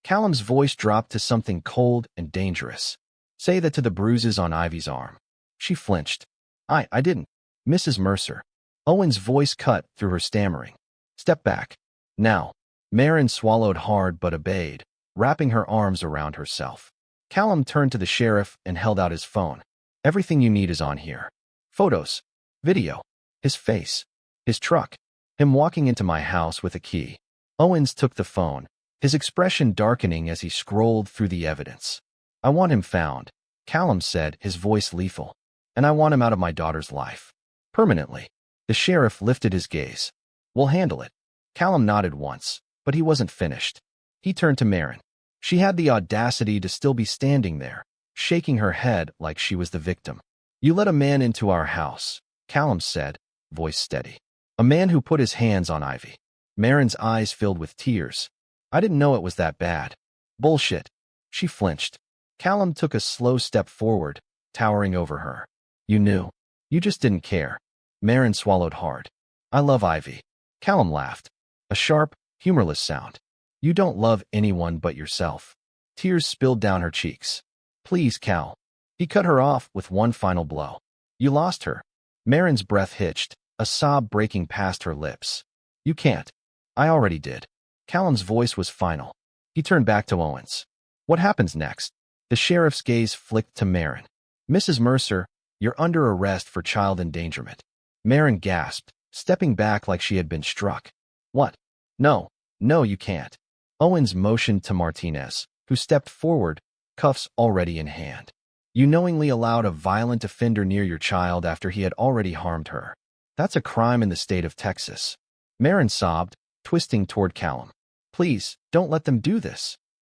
Callum's voice dropped to something cold and dangerous. "Say that to the bruises on Ivy's arm." She flinched. I didn't. Mrs. Mercer." Owen's voice cut through her stammering. "Step back. Now." Marin swallowed hard but obeyed, wrapping her arms around herself. Callum turned to the sheriff and held out his phone. "Everything you need is on here. Photos. Video. His face. His truck. Him walking into my house with a key." Owens took the phone, his expression darkening as he scrolled through the evidence. "I want him found," Callum said, his voice lethal. "And I want him out of my daughter's life. Permanently." The sheriff lifted his gaze. "We'll handle it." Callum nodded once, but he wasn't finished. He turned to Marin. She had the audacity to still be standing there, shaking her head like she was the victim. "You let a man into our house," Callum said, voice steady. "A man who put his hands on Ivy." Marin's eyes filled with tears. "I didn't know it was that bad." "Bullshit." She flinched. Callum took a slow step forward, towering over her. "You knew. You just didn't care." Marin swallowed hard. "I love Ivy." Callum laughed. A sharp, humorless sound. "You don't love anyone but yourself." Tears spilled down her cheeks. "Please, Cal." He cut her off with one final blow. "You lost her." Marin's breath hitched, a sob breaking past her lips. "You can't." "I already did." Callum's voice was final. He turned back to Owens. "What happens next?" The sheriff's gaze flicked to Marin. "Mrs. Mercer, you're under arrest for child endangerment." Marin gasped, stepping back like she had been struck. "What? No, you can't." Owens motioned to Martinez, who stepped forward, cuffs already in hand. "You knowingly allowed a violent offender near your child after he had already harmed her. That's a crime in the state of Texas." Marin sobbed, twisting toward Callum. "Please, don't let them do this."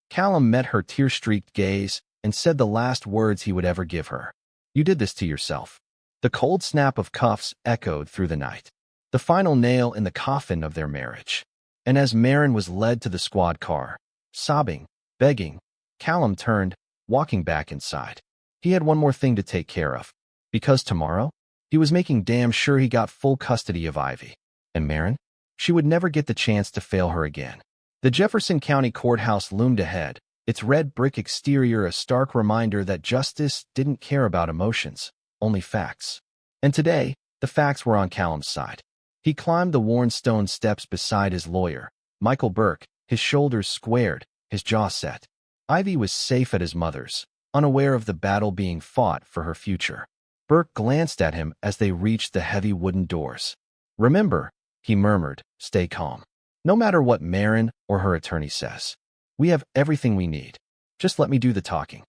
Callum met her tear-streaked gaze and said the last words he would ever give her. "You did this to yourself." The cold snap of cuffs echoed through the night, the final nail in the coffin of their marriage. And as Marin was led to the squad car, sobbing, begging, Callum turned, walking back inside. He had one more thing to take care of, because tomorrow, he was making damn sure he got full custody of Ivy. And Marin? She would never get the chance to fail her again. The Jefferson County Courthouse loomed ahead, its red brick exterior a stark reminder that justice didn't care about emotions, only facts. And today, the facts were on Callum's side. He climbed the worn stone steps beside his lawyer, Michael Burke, his shoulders squared, his jaw set. Ivy was safe at his mother's, unaware of the battle being fought for her future. Burke glanced at him as they reached the heavy wooden doors. "Remember," he murmured, "stay calm. No matter what Marin or her attorney says. We have everything we need. Just let me do the talking."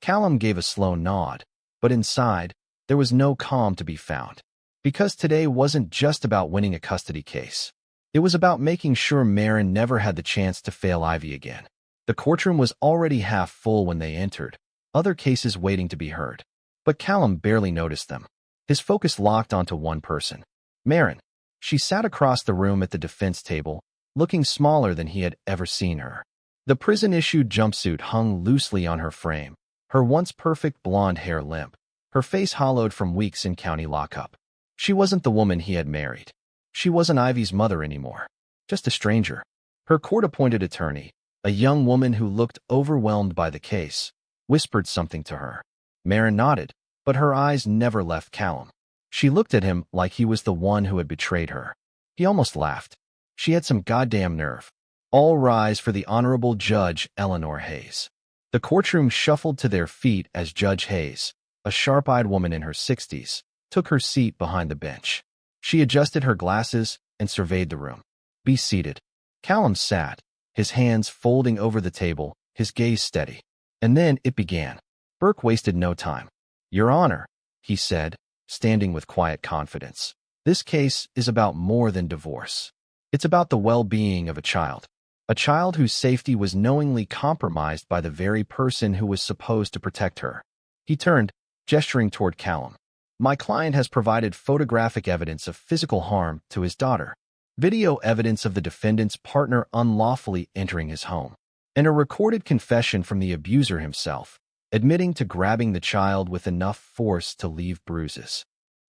Callum gave a slow nod, but inside, there was no calm to be found. Because today wasn't just about winning a custody case. It was about making sure Marin never had the chance to fail Ivy again. The courtroom was already half full when they entered, other cases waiting to be heard. But Callum barely noticed them. His focus locked onto one person. Marin. She sat across the room at the defense table, looking smaller than he had ever seen her. The prison-issued jumpsuit hung loosely on her frame, her once perfect blonde hair limp, her face hollowed from weeks in county lockup. She wasn't the woman he had married. She wasn't Ivy's mother anymore. Just a stranger. Her court-appointed attorney, a young woman who looked overwhelmed by the case, whispered something to her. Marin nodded, but her eyes never left Callum. She looked at him like he was the one who had betrayed her. He almost laughed. She had some goddamn nerve. All rise for the Honorable Judge Eleanor Hayes. The courtroom shuffled to their feet as Judge Hayes, a sharp-eyed woman in her 60s, took her seat behind the bench. She adjusted her glasses and surveyed the room. "Be seated." Callum sat, his hands folding over the table, his gaze steady. And then it began. Burke wasted no time. "Your Honor," he said, standing with quiet confidence. "This case is about more than divorce. It's about the well-being of a child whose safety was knowingly compromised by the very person who was supposed to protect her. He turned, gesturing toward Callum. My client has provided photographic evidence of physical harm to his daughter, video evidence of the defendant's partner unlawfully entering his home, and a recorded confession from the abuser himself, admitting to grabbing the child with enough force to leave bruises.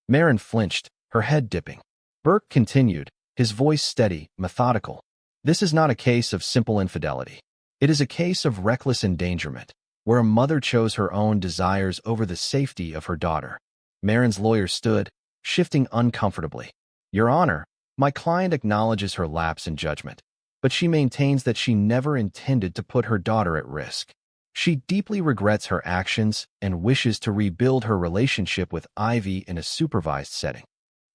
Marin flinched, her head dipping. Burke continued, his voice steady, methodical. This is not a case of simple infidelity. It is a case of reckless endangerment, where a mother chose her own desires over the safety of her daughter. Marin's lawyer stood, shifting uncomfortably. Your Honor, my client acknowledges her lapse in judgment, but she maintains that she never intended to put her daughter at risk. She deeply regrets her actions and wishes to rebuild her relationship with Ivy in a supervised setting.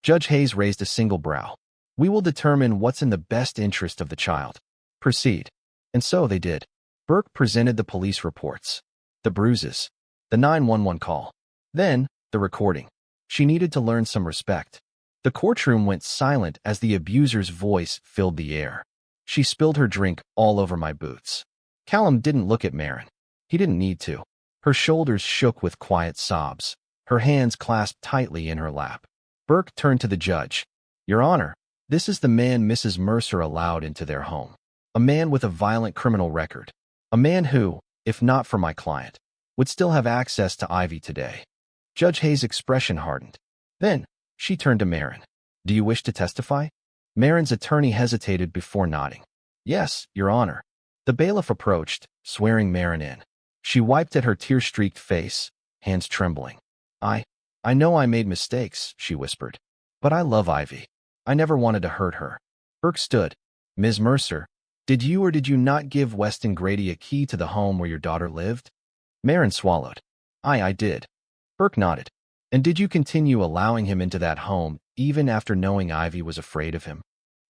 Judge Hayes raised a single brow. We will determine what's in the best interest of the child. Proceed. And so they did. Burke presented the police reports. The bruises. The 911 call. Then, the recording. She needed to learn some respect. The courtroom went silent as the abuser's voice filled the air. She spilled her drink all over my boots. Callum didn't look at Marin. He didn't need to. Her shoulders shook with quiet sobs. Her hands clasped tightly in her lap. Burke turned to the judge. Your Honor, this is the man Mrs. Mercer allowed into their home. A man with a violent criminal record. A man who, if not for my client, would still have access to Ivy today. Judge Hayes' expression hardened. Then, she turned to Marin. Do you wish to testify? Marin's attorney hesitated before nodding. Yes, Your Honor. The bailiff approached, swearing Marin in. She wiped at her tear-streaked face, hands trembling. I know I made mistakes, she whispered. But I love Ivy. I never wanted to hurt her. Burke stood. Ms. Mercer, did you or did you not give Weston Grady a key to the home where your daughter lived? Marin swallowed. I did. Burke nodded. And did you continue allowing him into that home even after knowing Ivy was afraid of him?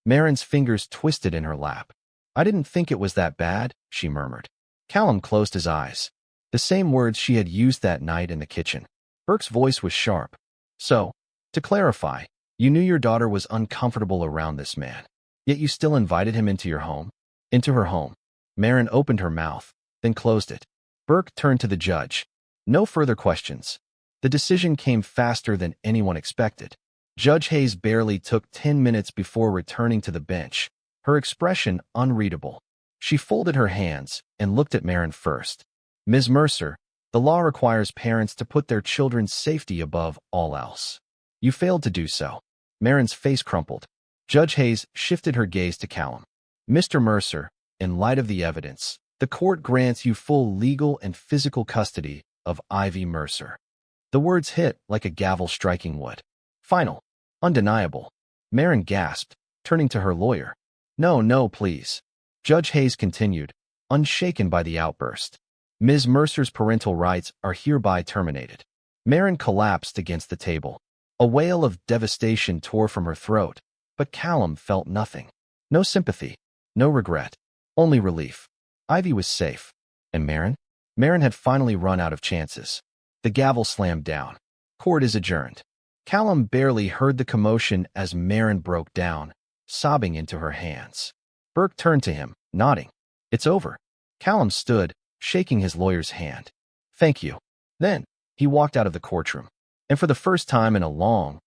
Marin's fingers twisted in her lap. I didn't think it was that bad, she murmured. Callum closed his eyes. The same words she had used that night in the kitchen. Burke's voice was sharp. So, to clarify, you knew your daughter was uncomfortable around this man, yet you still invited him into your home? Into her home. Marin opened her mouth, then closed it. Burke turned to the judge. No further questions. The decision came faster than anyone expected. Judge Hayes barely took 10 minutes before returning to the bench, her expression unreadable. She folded her hands and looked at Marin first. Ms. Mercer, the law requires parents to put their children's safety above all else. You failed to do so. Marin's face crumpled. Judge Hayes shifted her gaze to Callum. Mr. Mercer, in light of the evidence, the court grants you full legal and physical custody of Ivy Mercer. The words hit like a gavel striking wood. Final. Undeniable. Marin gasped, turning to her lawyer. No, please. Judge Hayes continued, unshaken by the outburst. Ms. Mercer's parental rights are hereby terminated. Marin collapsed against the table. A wail of devastation tore from her throat, but Callum felt nothing. No sympathy, no regret, only relief. Ivy was safe. And Marin? Marin had finally run out of chances. The gavel slammed down. Court is adjourned. Callum barely heard the commotion as Marin broke down, sobbing into her hands. Burke turned to him, nodding. It's over. Callum stood, shaking his lawyer's hand. Thank you. Then, he walked out of the courtroom. And for the first time in a long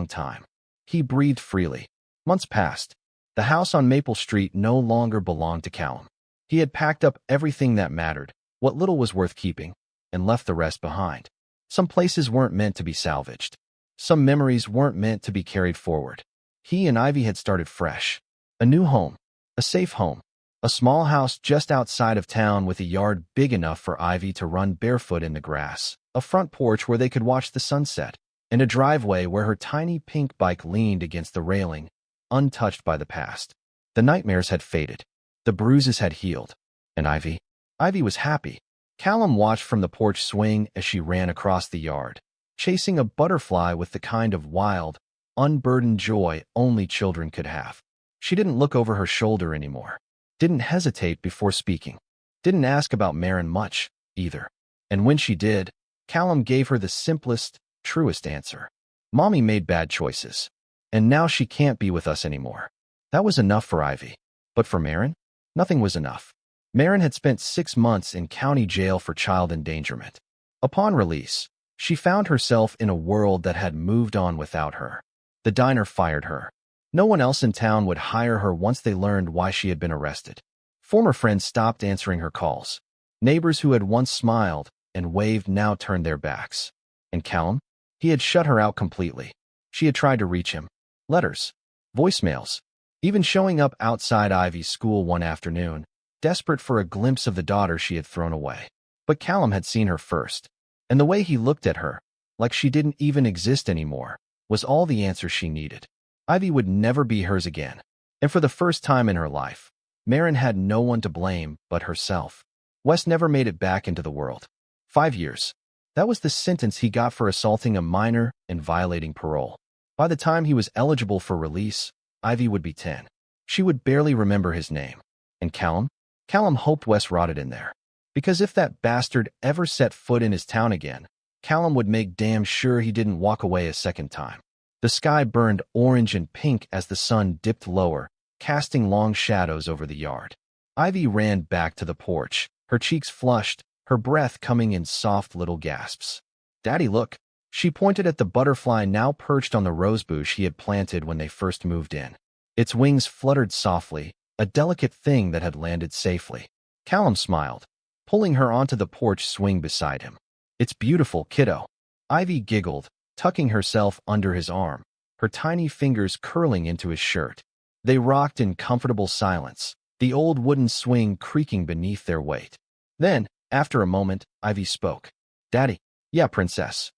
time, he breathed freely. Months passed. The house on Maple Street no longer belonged to Callum. He had packed up everything that mattered, what little was worth keeping, and left the rest behind. Some places weren't meant to be salvaged. Some memories weren't meant to be carried forward. He and Ivy had started fresh. A new home. A safe home. A small house just outside of town with a yard big enough for Ivy to run barefoot in the grass, a front porch where they could watch the sunset, and a driveway where her tiny pink bike leaned against the railing, untouched by the past. The nightmares had faded. The bruises had healed. And Ivy? Ivy was happy. Callum watched from the porch swing as she ran across the yard, chasing a butterfly with the kind of wild, unburdened joy only children could have. She didn't look over her shoulder anymore. Didn't hesitate before speaking. Didn't ask about Marin much, either. And when she did, Callum gave her the simplest, truest answer. Mommy made bad choices. And now she can't be with us anymore. That was enough for Ivy. But for Marin, nothing was enough. Marin had spent 6 months in county jail for child endangerment. Upon release, she found herself in a world that had moved on without her. The diner fired her. No one else in town would hire her once they learned why she had been arrested. Former friends stopped answering her calls. Neighbors who had once smiled and waved now turned their backs. And Callum? He had shut her out completely. She had tried to reach him. Letters, voicemails, even showing up outside Ivy's school one afternoon, desperate for a glimpse of the daughter she had thrown away. But Callum had seen her first, and the way he looked at her, like she didn't even exist anymore, was all the answer she needed. Ivy would never be hers again, and for the first time in her life, Marin had no one to blame but herself. Wes never made it back into the world. 5 years. That was the sentence he got for assaulting a minor and violating parole. By the time he was eligible for release, Ivy would be 10. She would barely remember his name. And Callum? Callum hoped Wes rotted in there. Because if that bastard ever set foot in his town again, Callum would make damn sure he didn't walk away a second time. The sky burned orange and pink as the sun dipped lower, casting long shadows over the yard. Ivy ran back to the porch, her cheeks flushed, her breath coming in soft little gasps. "Daddy, look." She pointed at the butterfly now perched on the rosebush he had planted when they first moved in. Its wings fluttered softly, a delicate thing that had landed safely. Callum smiled, pulling her onto the porch swing beside him. "It's beautiful, kiddo." Ivy giggled, tucking herself under his arm, her tiny fingers curling into his shirt. They rocked in comfortable silence, the old wooden swing creaking beneath their weight. Then, after a moment, Ivy spoke. "Daddy." "Yeah, princess."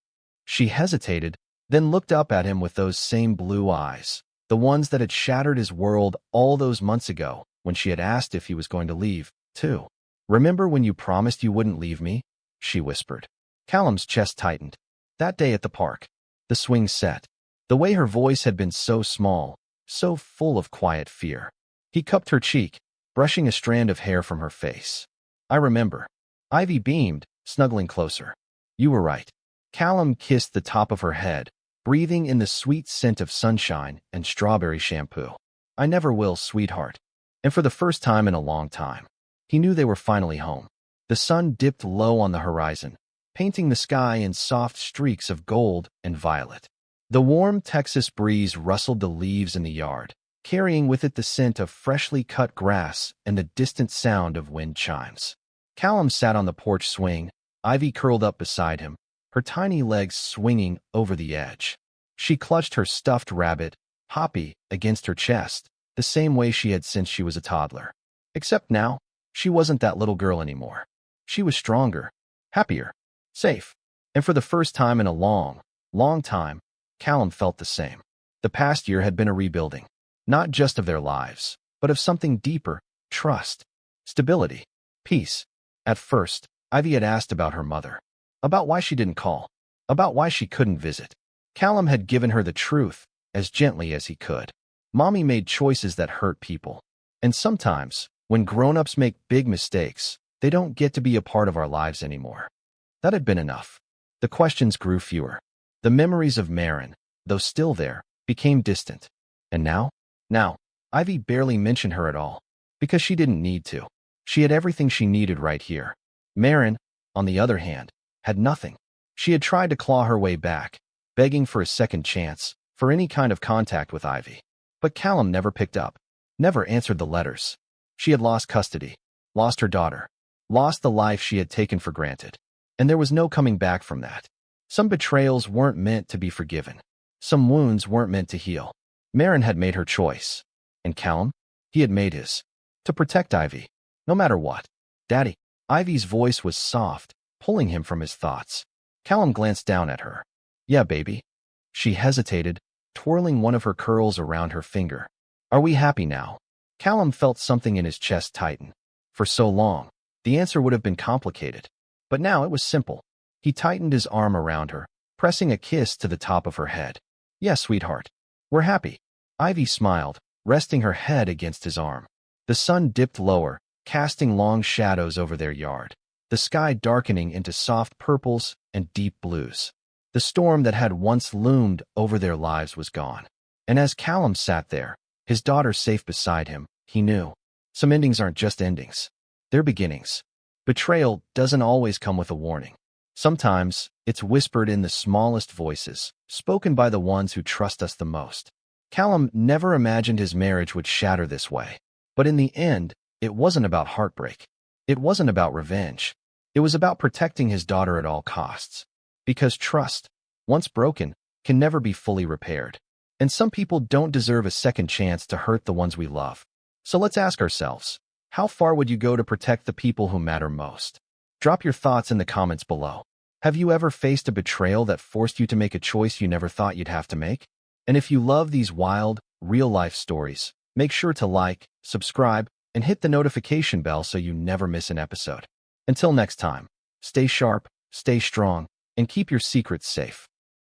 She hesitated, then looked up at him with those same blue eyes, the ones that had shattered his world all those months ago when she had asked if he was going to leave, too. "Remember when you promised you wouldn't leave me?" she whispered. Callum's chest tightened. That day at the park, the swing set. The way her voice had been so small, so full of quiet fear. He cupped her cheek, brushing a strand of hair from her face. "I remember." Ivy beamed, snuggling closer. "You were right." Callum kissed the top of her head, breathing in the sweet scent of sunshine and strawberry shampoo. "I never will, sweetheart." And for the first time in a long time, he knew they were finally home. The sun dipped low on the horizon, painting the sky in soft streaks of gold and violet. The warm Texas breeze rustled the leaves in the yard, carrying with it the scent of freshly cut grass and the distant sound of wind chimes. Callum sat on the porch swing, Ivy curled up beside him, her tiny legs swinging over the edge. She clutched her stuffed rabbit, Hoppy, against her chest, the same way she had since she was a toddler. Except now, she wasn't that little girl anymore. She was stronger, happier, safe. And for the first time in a long, long time, Callum felt the same. The past year had been a rebuilding, not just of their lives, but of something deeper: trust, stability, peace. At first, Ivy had asked about her mother, about why she didn't call, about why she couldn't visit. Callum had given her the truth, as gently as he could. Mommy made choices that hurt people. And sometimes, when grown-ups make big mistakes, they don't get to be a part of our lives anymore. That had been enough. The questions grew fewer. The memories of Marin, though still there, became distant. And now? Now, Ivy barely mentioned her at all, because she didn't need to. She had everything she needed right here. Marin, on the other hand, had nothing. She had tried to claw her way back, begging for a second chance, for any kind of contact with Ivy. But Callum never picked up, never answered the letters. She had lost custody, lost her daughter, lost the life she had taken for granted. And there was no coming back from that. Some betrayals weren't meant to be forgiven. Some wounds weren't meant to heal. Marin had made her choice. And Callum? He had made his. To protect Ivy, no matter what. "Daddy." Ivy's voice was soft, pulling him from his thoughts. Callum glanced down at her. "Yeah, baby." She hesitated, twirling one of her curls around her finger. "Are we happy now?" Callum felt something in his chest tighten. For so long, the answer would have been complicated. But now it was simple. He tightened his arm around her, pressing a kiss to the top of her head. "Yeah, sweetheart. We're happy." Ivy smiled, resting her head against his arm. The sun dipped lower, casting long shadows over their yard, the sky darkening into soft purples and deep blues. The storm that had once loomed over their lives was gone. And as Callum sat there, His daughter safe beside him, he knew. Some endings aren't just endings. They're beginnings. Betrayal doesn't always come with a warning. Sometimes, it's whispered in the smallest voices, spoken by the ones who trust us the most. Callum never imagined his marriage would shatter this way. But in the end, it wasn't about heartbreak. It wasn't about revenge. It was about protecting his daughter at all costs. Because trust, once broken, can never be fully repaired. And some people don't deserve a second chance to hurt the ones we love. So let's ask ourselves, how far would you go to protect the people who matter most? Drop your thoughts in the comments below. Have you ever faced a betrayal that forced you to make a choice you never thought you'd have to make? And if you love these wild, real-life stories, make sure to like, subscribe, and hit the notification bell so you never miss an episode. Until next time, stay sharp, stay strong, and keep your secrets safe.